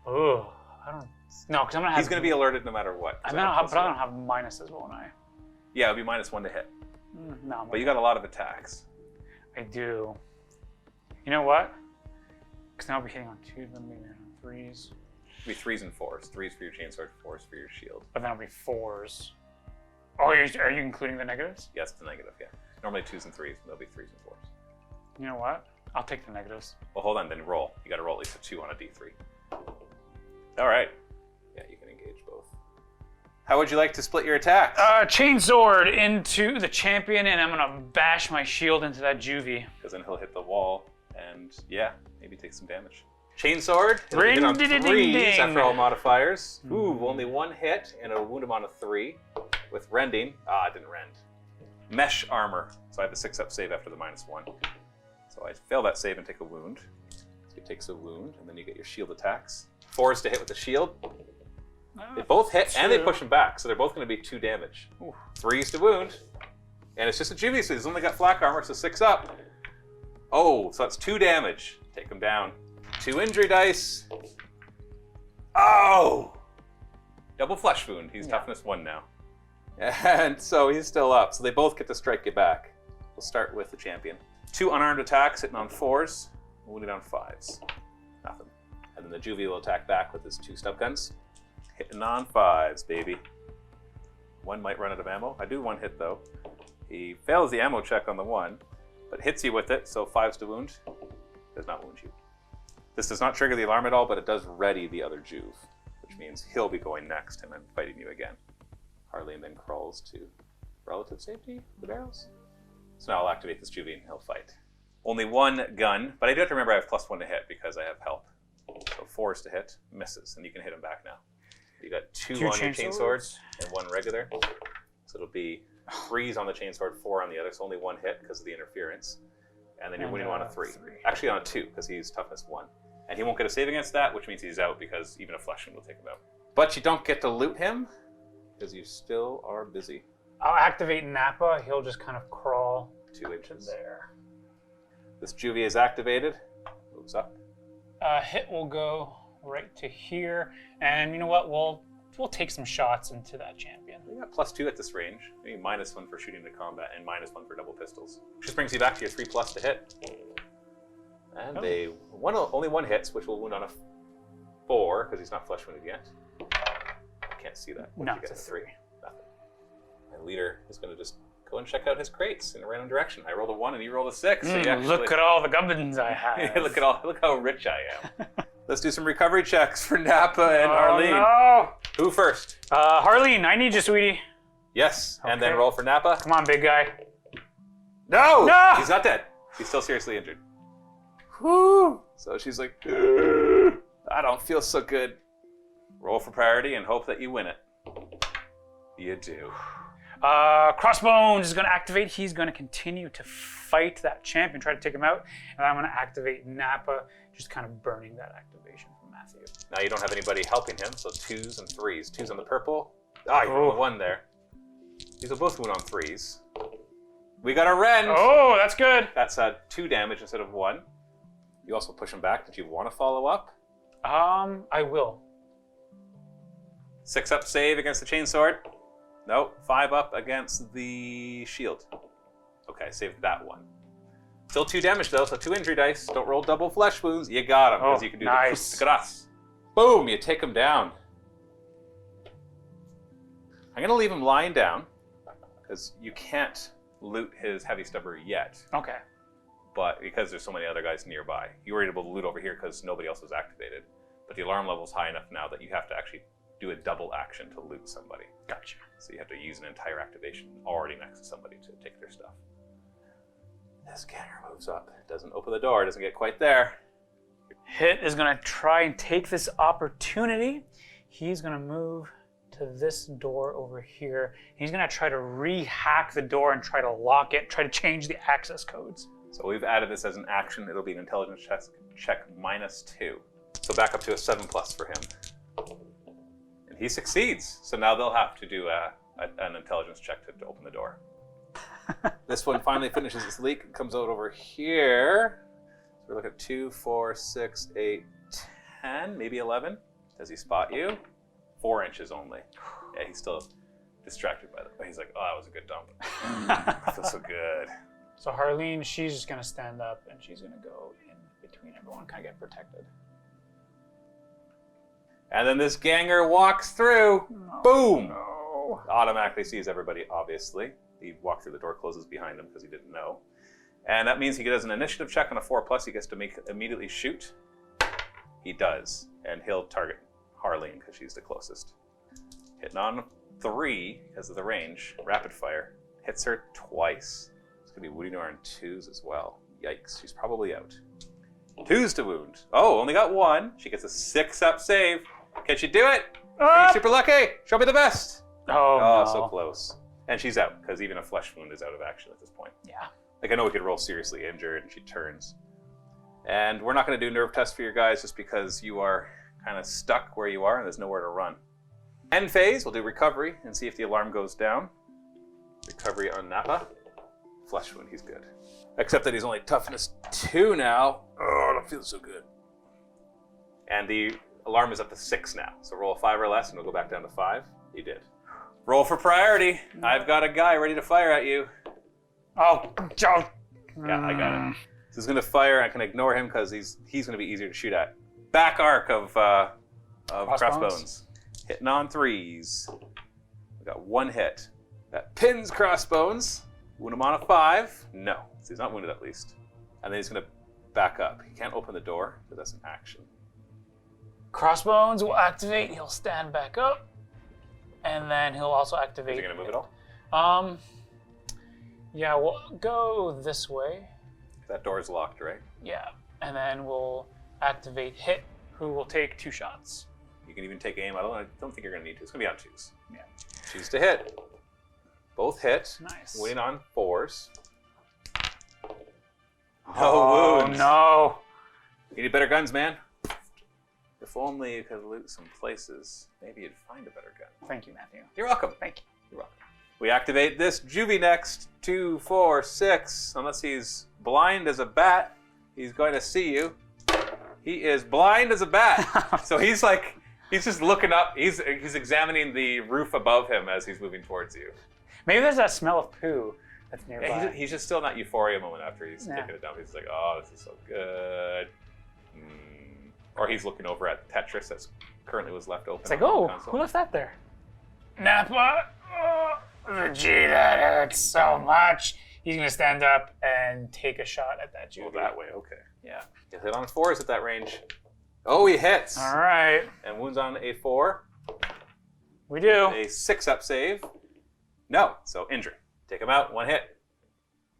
Oh, I don't... No, because I'm going to have... He's going to be alerted no matter what. But I don't have minuses, won't I? Yeah, it'll be -1 to hit. No. But you got a lot of attacks. I do. You know what? Because now I'll be hitting on 2s, then maybe on 3s. It'll be 3s and 4s. 3s for your chainsword, 4s for your shield. But then it'll be 4s. Oh, are you including the negatives? Yes, it's a negative, yeah. Normally 2s and 3s, but there'll be 3s and 4s. You know what? I'll take the negatives. Well, hold on, then roll. You got to roll at least a 2 on a d3. All right. Yeah, you can engage both. How would you like to split your attacks? Chainsword into the champion, and I'm gonna bash my shield into that juvie. Because then he'll hit the wall, and yeah, maybe take some damage. Chainsword, it'll hit on 3s after all modifiers. Ooh, only 1 hit, and it'll wound him on a 3. With rending, it didn't rend. Mesh armor, so I have a 6-up save after the -1. So I fail that save and take a wound. So he takes a wound, and then you get your shield attacks. 4s to hit with the shield. They both hit, and they push him back, so they're both going to be 2 damage. Ooh. 3s to wound, and it's just a juvie, so he's only got flak armor, so 6 up. Oh, so that's 2 damage. Take him down. 2 injury dice. Oh! Double flesh wound. He's toughness 1 now. And so he's still up, so they both get to strike you back. We'll start with the champion. 2 unarmed attacks, hitting on 4s, wounded on 5s. Nothing. And then the juvie will attack back with his 2 stub guns. Hitting on 5s, baby. 1 might run out of ammo. I do 1 hit, though. He fails the ammo check on the 1, but hits you with it, so 5s to wound. Does not wound you. This does not trigger the alarm at all, but it does ready the other Juve, which means he'll be going next and then fighting you again. Harleen then crawls to relative safety, the barrels. So now I'll activate this Juvie and he'll fight. Only 1 gun, but I do have to remember I have +1 to hit because I have help. So 4s to hit, misses, and you can hit him back now. You got 2 on your chainswords and 1 regular. So it'll be 3s on the chainsword, 4 on the other, so only 1 hit because of the interference. And then you're winning on a 3. Actually on a 2, because he's toughness 1. And he won't get a save against that, which means he's out because even a flesh wound will take him out. But you don't get to loot him, because you still are busy. I'll activate Nappa. He'll just kind of crawl 2 inches. There. This Juvie is activated. Moves up. Hit will go right to here. And you know what? We'll take some shots into that champion. You got +2 at this range. Maybe -1 for shooting to combat and -1 for double pistols. Which just brings you back to your 3+ to hit. And only 1 hits, which will wound on a 4, because he's not flesh wounded yet. I can't see that. What did you get? It's a 3. Nothing. My leader is going to just go and check out his crates in a random direction. I rolled a 1 and you rolled a 6. So you actually... Look at all the gubbins I have. Look how rich I am. Let's do some recovery checks for Nappa and Harleen. No. Who first? Harleen, I need you, sweetie. Yes, and then roll for Nappa. Come on, big guy. No! No! He's not dead. He's still seriously injured. Woo! So she's like, I don't feel so good. Roll for priority and hope that you win it. You do. Crossbones is going to activate. He's going to continue to fight that champion, try to take him out. And I'm going to activate Nappa, just kind of burning that activation from Matthew. Now you don't have anybody helping him, so 2s and 3s. 2s on the purple. You rolled a 1 there. These will both wound on 3s. We got a rend. Oh, that's good. That's 2 damage instead of 1. You also push him back. Did you want to follow up? I will. 6 up save against the chainsword. Nope. 5 up against the shield. Okay, saved that 1. Still 2 damage though, so 2 injury dice. Don't roll double flesh wounds. You got him, because you can do nice. the cross. Boom! You take him down. I'm gonna leave him lying down, because you can't loot his heavy stubber yet. Okay. But because there's so many other guys nearby, you were able to loot over here because nobody else was activated. But the alarm level's high enough now that you have to actually do a double action to loot somebody. Gotcha. So you have to use an entire activation already next to somebody to take their stuff. This ganger moves up. Doesn't open the door, doesn't get quite there. Hit is going to try and take this opportunity. He's going to move to this door over here. He's going to try to re-hack the door and try to lock it, try to change the access codes. So we've added this as an action. It'll be an intelligence check -2. So back up to a 7+ for him. And he succeeds. So now they'll have to do an intelligence check to open the door. This one finally finishes its leak and comes out over here. So we're looking at 2, 4, 6, 8, 10, maybe 11. Does he spot you? 4 inches only. Yeah, he's still distracted by that. He's like, oh, that was a good dump. I feel so good. So Harleen, she's just going to stand up and she's going to go in between everyone, kind of get protected. And then this ganger walks through. No, Boom! No. Automatically sees everybody, obviously. He walked through the door, closes behind him because he didn't know. And that means he does an initiative check on a 4+. He gets to immediately shoot. He does. And he'll target Harleen because she's the closest. Hitting on 3 because of the range. Rapid fire. Hits her twice. It's going to be wounding her on 2s as well. Yikes. She's probably out. 2s to wound. Oh, only got 1. She gets a 6-up save. Can she do it? Are you super lucky? Show me the best. Oh, no. So close. And she's out, because even a flesh wound is out of action at this point. Yeah. Like, I know we could roll seriously injured, and she turns. And we're not going to do nerve tests for your guys just because you are kind of stuck where you are, and there's nowhere to run. End phase, we'll do recovery, and see if the alarm goes down. Recovery on Nappa. Flesh wound, he's good. Except that he's only toughness 2 now. Oh, I don't feel so good. And the alarm is up to 6 now. So roll a 5 or less, and we'll go back down to 5. You did. Roll for priority. I've got a guy ready to fire at you. Oh, Joe. Yeah, I got it. So he's going to fire. I can ignore him because he's going to be easier to shoot at. Back arc of Crossbones. Hitting on 3s. We got 1 hit. That pins Crossbones. Wound him on a 5. No. So he's not wounded at least. And then he's going to back up. He can't open the door, but that's an action. Crossbones will activate. He'll stand back up. And then he'll also activate. Is he going to move at all? Yeah, we'll go this way. That door is locked, right? Yeah. And then we'll activate hit, who will take 2 shots. You can even take aim. I don't think you're going to need to. It's going to be on 2s. Yeah. Choose to hit. Both hit. Nice. Winning on 4s. No wounds. No. You need better guns, man. If only you could loot some places, maybe you'd find a better gun. Thank you, Matthew. You're welcome. Thank you. You're welcome. We activate this juvie next. 2, 4, 6. Unless he's blind as a bat, he's going to see you. He is blind as a bat. So he's just looking up. He's examining the roof above him as he's moving towards you. Maybe there's that smell of poo that's nearby. Yeah, he's just still not euphoria moment after he's taking it down. He's like, oh, this is so good. Or he's looking over at Tetris that currently was left open. It's like, oh, who left that there? Nappa. Gee, that hurts so much. He's going to stand up and take a shot at that juvie. Oh, that way, okay. Yeah. He'll hit on 4s at that range. Oh, he hits. All right. And wounds on a 4. We do. A 6-up save. No, so injury. Take him out, 1 hit.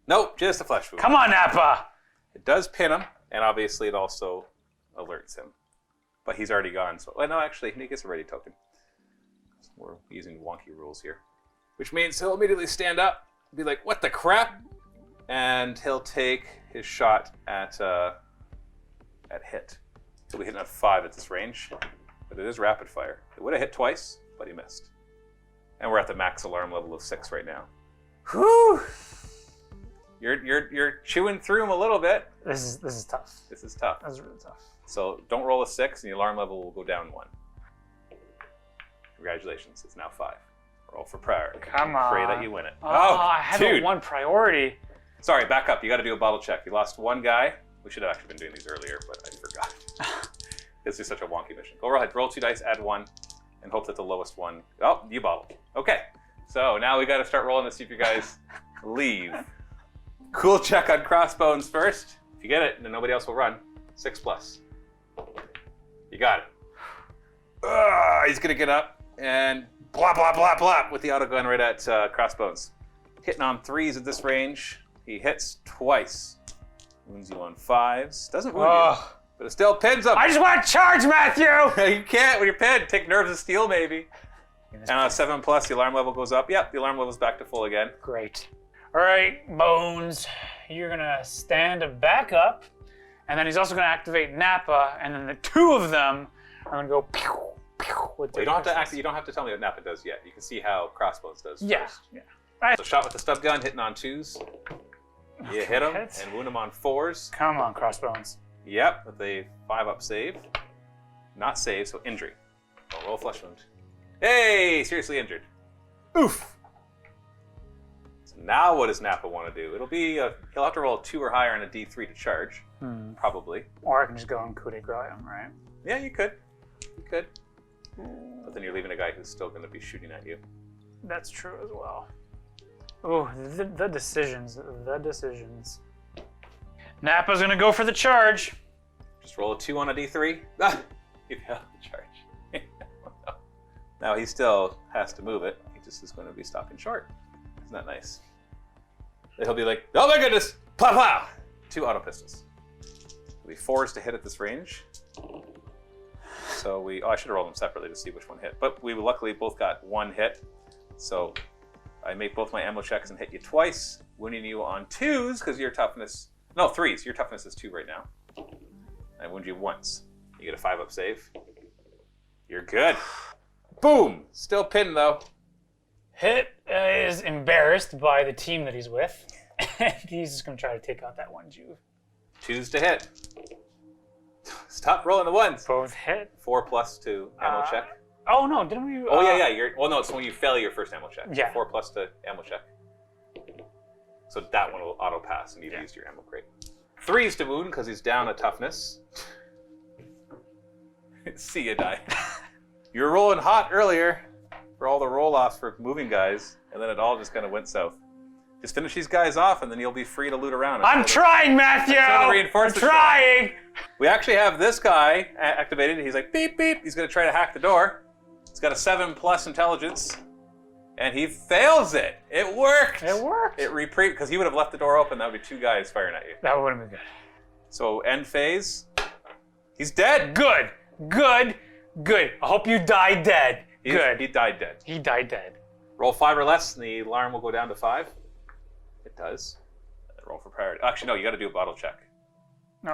Nope, just a flesh wound. Come on, Nappa. It does pin him, and obviously it also alerts him. But he's already gone, so... Well, no, actually, he gets a ready token. We're using wonky rules here. Which means he'll immediately stand up, be like, what the crap? And he'll take his shot at hit. So we hit on 5 at this range, but it is rapid fire. It would have hit twice, but he missed. And we're at the max alarm level of 6 right now. Whew! You're chewing through him a little bit. This is tough. This is tough. This is really tough. So don't roll a 6, and the alarm level will go down 1. Congratulations, it's now 5. Roll for priority. Come on. Pray that you win it. Oh, I had dude. 1 priority. Sorry, back up. You got to do a bottle check. You lost 1 guy. We should have actually been doing these earlier, but I forgot. This is such a wonky mission. Go ahead, roll 2 dice, add 1, and hope that the lowest one... Oh, you bottled. Okay, so now we got to start rolling to see if you guys leave. Cool check on Crossbones first. If you get it, then nobody else will run. 6+. You got it. He's going to get up and blah, blah, blah, blah with the autogun right at Crossbones. Hitting on 3s at this range. He hits twice. Wounds you on 5s. Doesn't wound you, but it still pins him. I just want to charge, Matthew! You can't when you're pinned. Take nerves of steel, maybe. And on a 7+, the alarm level goes up. Yep, the alarm level's back to full again. Great. All right, Bones. You're going to stand back up, and then he's also going to activate Nappa, and then the 2 of them are going to go pew, pew with Well, you don't have to tell me what Nappa does yet. You can see how Crossbones does Yeah. first. Yeah. So shot with the stub gun, hitting on 2s. You hit him hit. and wound him on 4s. Come on, Crossbones. Yep, with a 5-up save. Not save, so injury. Oh, roll flesh wound. Hey, seriously injured. Oof. So now what does Nappa want to do? It'll be he'll have to roll a 2 or higher on a D3 to charge, probably. Or I can just go and coup de grace him, right? Yeah, you could. You could. But then you're leaving a guy who's still going to be shooting at you. That's true as well. Ooh, the decisions. The decisions. Nappa's gonna go for the charge. Just roll a 2 on a d3. Ah, you failed the charge. Now he still has to move it. He just is going to be stopping short. Isn't that nice? Then he'll be like, oh my goodness! Plow, plow! 2 auto pistols. It'll be 4s to hit at this range. So I should have rolled them separately to see which one hit. But we luckily both got 1 hit. So I make both my ammo checks and hit you twice, wounding you on 2s because your toughness, no, 3s. Your toughness is 2 right now. I wound you once. You get a 5-up save. You're good. Boom! Still pinned though. Hit is embarrassed by the team that he's with. He's just gonna try to take out that one Juve. 2s to hit. Stop rolling the 1s. Both hit. 4 plus to ammo check. Oh no, didn't we? Oh yeah. Well, no, it's when you fail your first ammo check. Yeah. 4 plus to ammo check. So that one will auto pass, and you've used your ammo crate. 3s to wound because he's down a toughness. See ya die. You were rolling hot earlier for all the roll-offs for moving guys, and then it all just kind of went south. Just finish these guys off, and then you'll be free to loot around. I'm trying, Matthew! I'm trying! We actually have this guy activated. He's like, beep, beep. He's going to try to hack the door. He's got a 7+ intelligence, and he fails it. It worked! It worked! It because he would have left the door open. That would be 2 guys firing at you. That would have been good. So, end phase. He's dead! Good! Good! Good! I hope you die dead. Good. He died dead. He died dead. Roll 5 or less, and the alarm will go down to 5. It does. And then roll for priority. Actually, no, you got to do a bottle check. No.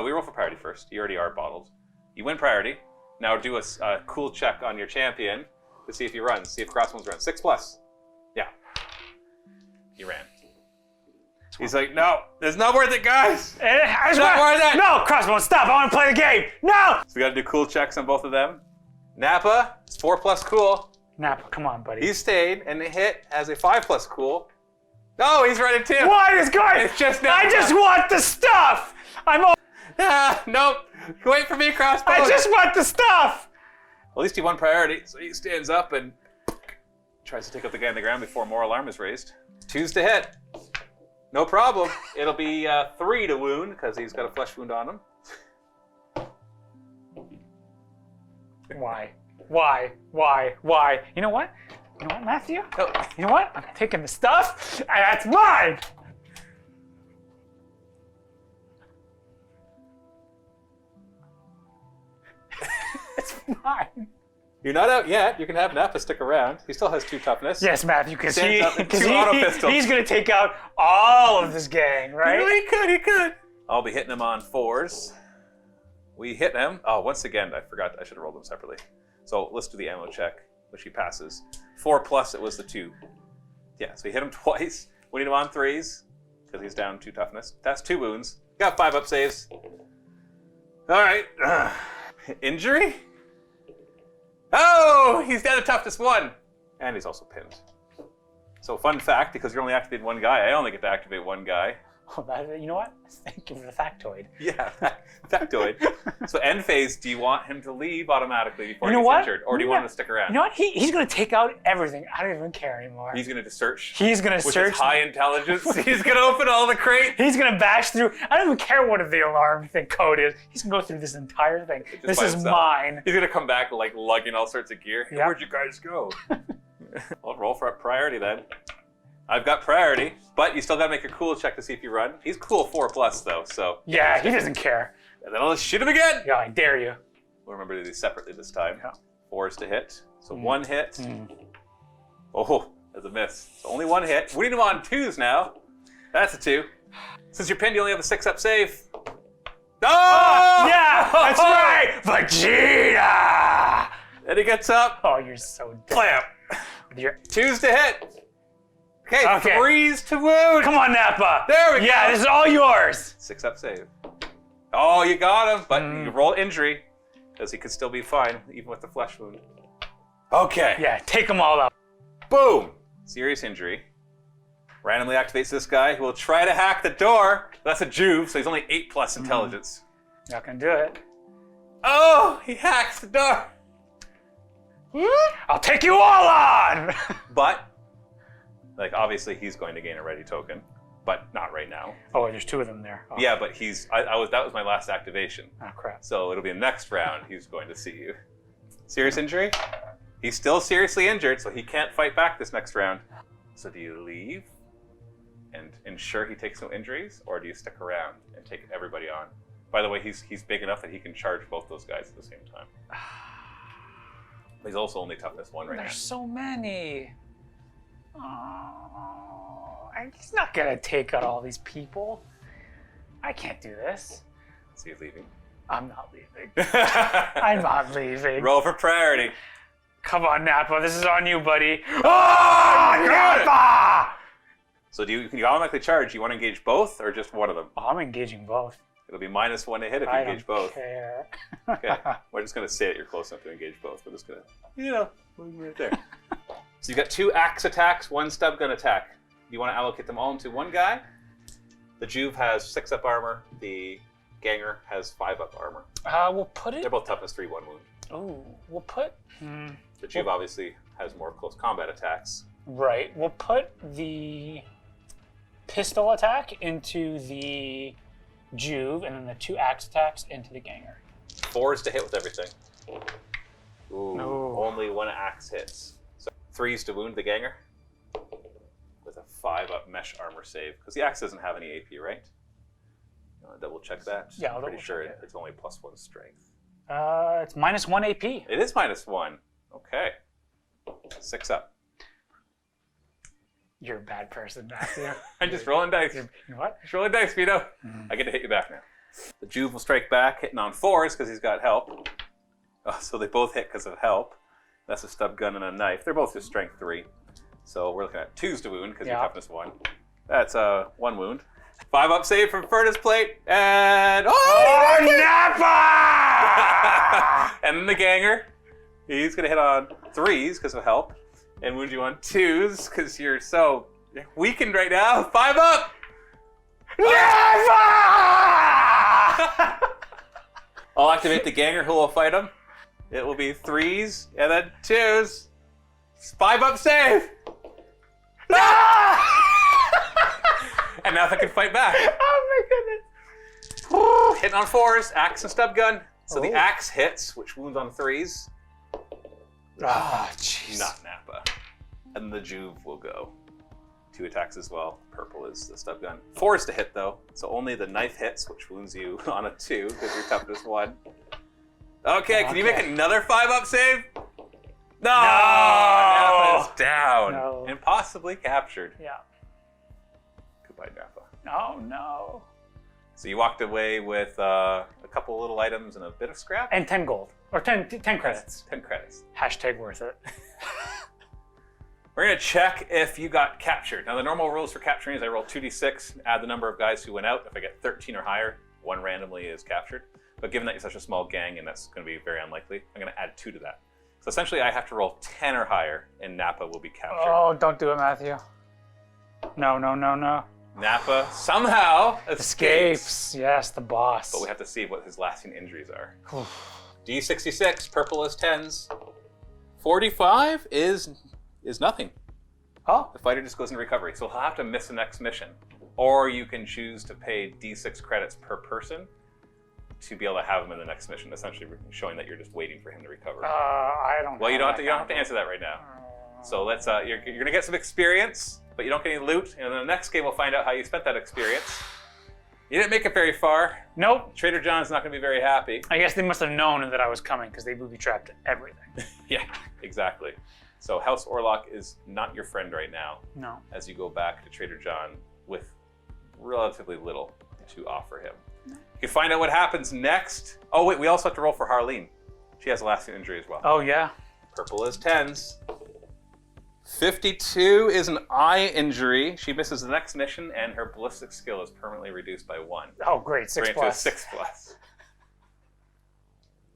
We roll for priority first. You already are bottled. You win priority. Now do a cool check on your champion to see if he runs. See if Crossbones runs. 6+. Yeah. He ran. He's like, no, it's not worth it, guys. It's not worth it. No, Crossbones, stop! I want to play the game. No. So we got to do cool checks on both of them. Nappa, it's 4+ cool. Nappa, come on, buddy. He stayed, and the hit has a 5+ cool. No, he's running too. What is going? It's just Nappa. I just want the stuff. Nope. Wait for me, Crossbones. I just want the stuff. At least he won priority, so he stands up and tries to take out the guy on the ground before more alarm is raised. 2s to hit. No problem. It'll be 3 to wound because he's got a flesh wound on him. Why? You know what? Matthew? No. You know what? I'm taking the stuff, and that's mine! It's mine. You're not out yet. You can have Nappa stick around. He still has 2 toughness. Yes, Matthew, because auto pistols. he's going to take out all of this gang, right? He could. I'll be hitting him on 4s. We hit him. Oh, once again, I forgot. I should have rolled them separately. So let's do the ammo check, which he passes. 4+, it was the 2. Yeah, so he hit him twice. We need him on 3s, because he's down 2 toughness. That's 2 wounds. Got 5-up saves. All right. Injury? Oh, he's down to toughness 1. And he's also pinned. So fun fact, because you're only activating 1 guy, I only get to activate 1 guy. Oh, you know what? Thank you for the factoid. Yeah, factoid. So end phase, do you want him to leave automatically before he he gets gets injured? Or do you want him to stick around? You know what? He's going to take out everything. I don't even care anymore. He's going to search. He's going to search. With his high intelligence. He's going to open all the crates. He's going to bash through. I don't even care what the alarm code is. He's going to go through this entire thing. This is mine. He's going to come back like lugging all sorts of gear. Hey, where'd you guys go? I'll roll for priority then. I've got priority, but you still got to make a cool check to see if you run. He's cool 4+ though, so. Yeah, he doesn't care. And then I'll shoot him again. Yeah, I dare you. We'll remember to do these separately this time. Yeah. 4s to hit. So 1 hit. Oh, that's a miss. So only 1 hit. We need him on 2s now. That's a 2. Since you're pinned, you only have a 6-up save. Oh! Yeah, that's right! Vegeta! And he gets up. Oh, you're so dumb. Clamp. 2s to hit. Okay, 3s to wound. Come on, Nappa. There we go. Yeah, this is all yours. 6-up save. Oh, you got him, but you roll injury because he could still be fine even with the flesh wound. Okay. Yeah, take them all out. Boom. Serious injury. Randomly activates this guy who will try to hack the door. That's a Juve, so he's only 8+ intelligence. Not gonna do it. Oh, he hacks the door. I'll take you all on. But, like, obviously he's going to gain a ready token. but not right now. Oh, there's 2 of them there. Oh. Yeah, but that was my last activation. Oh, crap. So it'll be the next round he's going to see you. Serious injury? He's still seriously injured, so he can't fight back this next round. So do you leave and ensure he takes no injuries, or do you stick around and take everybody on? By the way, he's big enough that he can charge both those guys at the same time. He's also only toughness 1 right now. There's so many. Oh, he's not gonna take out all these people. I can't do this. So he's leaving. I'm not leaving. I'm not leaving. Roll for priority. Come on, Nappa. This is on you, buddy. Oh, Nappa! So do you automatically charge? You want to engage both or just one of them? Oh, I'm engaging both. It'll be -1 to hit if you I engage don't both. care. Okay. We're just going to say that you're close enough to engage both. We're just going to, move right there. So you've got 2 axe attacks, 1 stub gun attack. You want to allocate them all into one guy? The Juve has 6 up armor. The Ganger has 5 up armor. We'll put it. They're both toughness 3, 1 wound. Oh, we'll put. The Juve obviously has more close combat attacks. Right. We'll put the pistol attack into the Juve, and then the 2 axe attacks into the Ganger. 4s to hit with everything. Ooh, No. Only 1 axe hits. So 3s to wound the Ganger with a 5 up mesh armor save. Because the axe doesn't have any AP, right? You want to double check that? Yeah, I'll I'm pretty double sure check it. it's only +1 strength. It's -1 AP. It is -1. Okay. 6 up. You're a bad person, Matthew. I'm just rolling dice. You know what? Just rolling dice, Vito. I get to hit you back now. The Juve will strike back, hitting on 4s because he's got help. Oh, so they both hit because of help. That's a stub gun and a knife. They're both just strength 3. So we're looking at 2s to wound because you're toughness 1. That's 1 wound. 5 up save from Furnace Plate, and Nappa! and then the Ganger. He's gonna hit on 3s because of help, and wound you on 2s because you're so weakened right now. 5 up. Nappa! I'll activate the Ganger who will fight him. It will be 3s and then 2s. 5 up save. And now I can fight back. Oh my goodness. Hitting on 4s, axe and stub gun. So the axe hits, which wounds on 3s. Ah, jeez. Not Nappa. And the Juve will go. 2 attacks as well. Purple is the stub gun. 4s to hit though, so only the knife hits, which wounds you on a 2 because you're toughness 1. Okay, can you make another 5 up save? No! Nappa is down. No. And possibly captured. Yeah. Goodbye, Nappa. Oh no. So you walked away with a couple little items and a bit of scrap? And 10 gold. Or 10 credits. 10 credits. Hashtag worth it. We're going to check if you got captured. Now, the normal rules for capturing is I roll 2d6, add the number of guys who went out. If I get 13 or higher, 1 randomly is captured. But given that you're such a small gang, and that's going to be very unlikely, I'm going to add 2 to that. So essentially, I have to roll 10 or higher, and Nappa will be captured. Oh, don't do it, Matthew. No, no, no, no. Nappa somehow escapes. Yes, the boss. But we have to see what his lasting injuries are. D66, purple is 10s. 45 is nothing. Oh. The fighter just goes into recovery, so he'll have to miss the next mission. Or you can choose to pay D6 credits per person to be able to have him in the next mission, essentially showing that you're just waiting for him to recover. I don't. Well, you don't have to answer that right now. So let's. You're gonna get some experience, but you don't get any loot. And in the next game, we'll find out how you spent that experience. You didn't make it very far. Nope. Trader John's not gonna be very happy. I guess they must have known that I was coming because they booby-trapped everything. Yeah, exactly. So House Orlock is not your friend right now. No. As you go back to Trader John with relatively little to offer him. You can find out what happens next. Oh wait, we also have to roll for Harleen. She has a lasting injury as well. Oh yeah. Purple is 10s. 52 is an eye injury. She misses the next mission, and her ballistic skill is permanently reduced by 1. Oh great, 6 Bring it to a plus. 6+.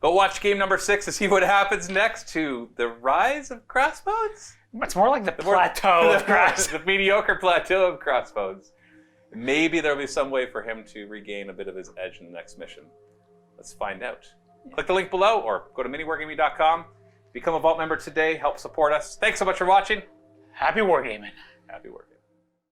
Go watch game number 6 to see what happens next to the rise of Crossbones. It's more like the plateau of grass. The mediocre plateau of Crossbones. Maybe there'll be some way for him to regain a bit of his edge in the next mission. Let's find out. Click the link below or go to MiniWarGaming.com. Become a Vault member today. Help support us. Thanks so much for watching. Happy wargaming. Happy working.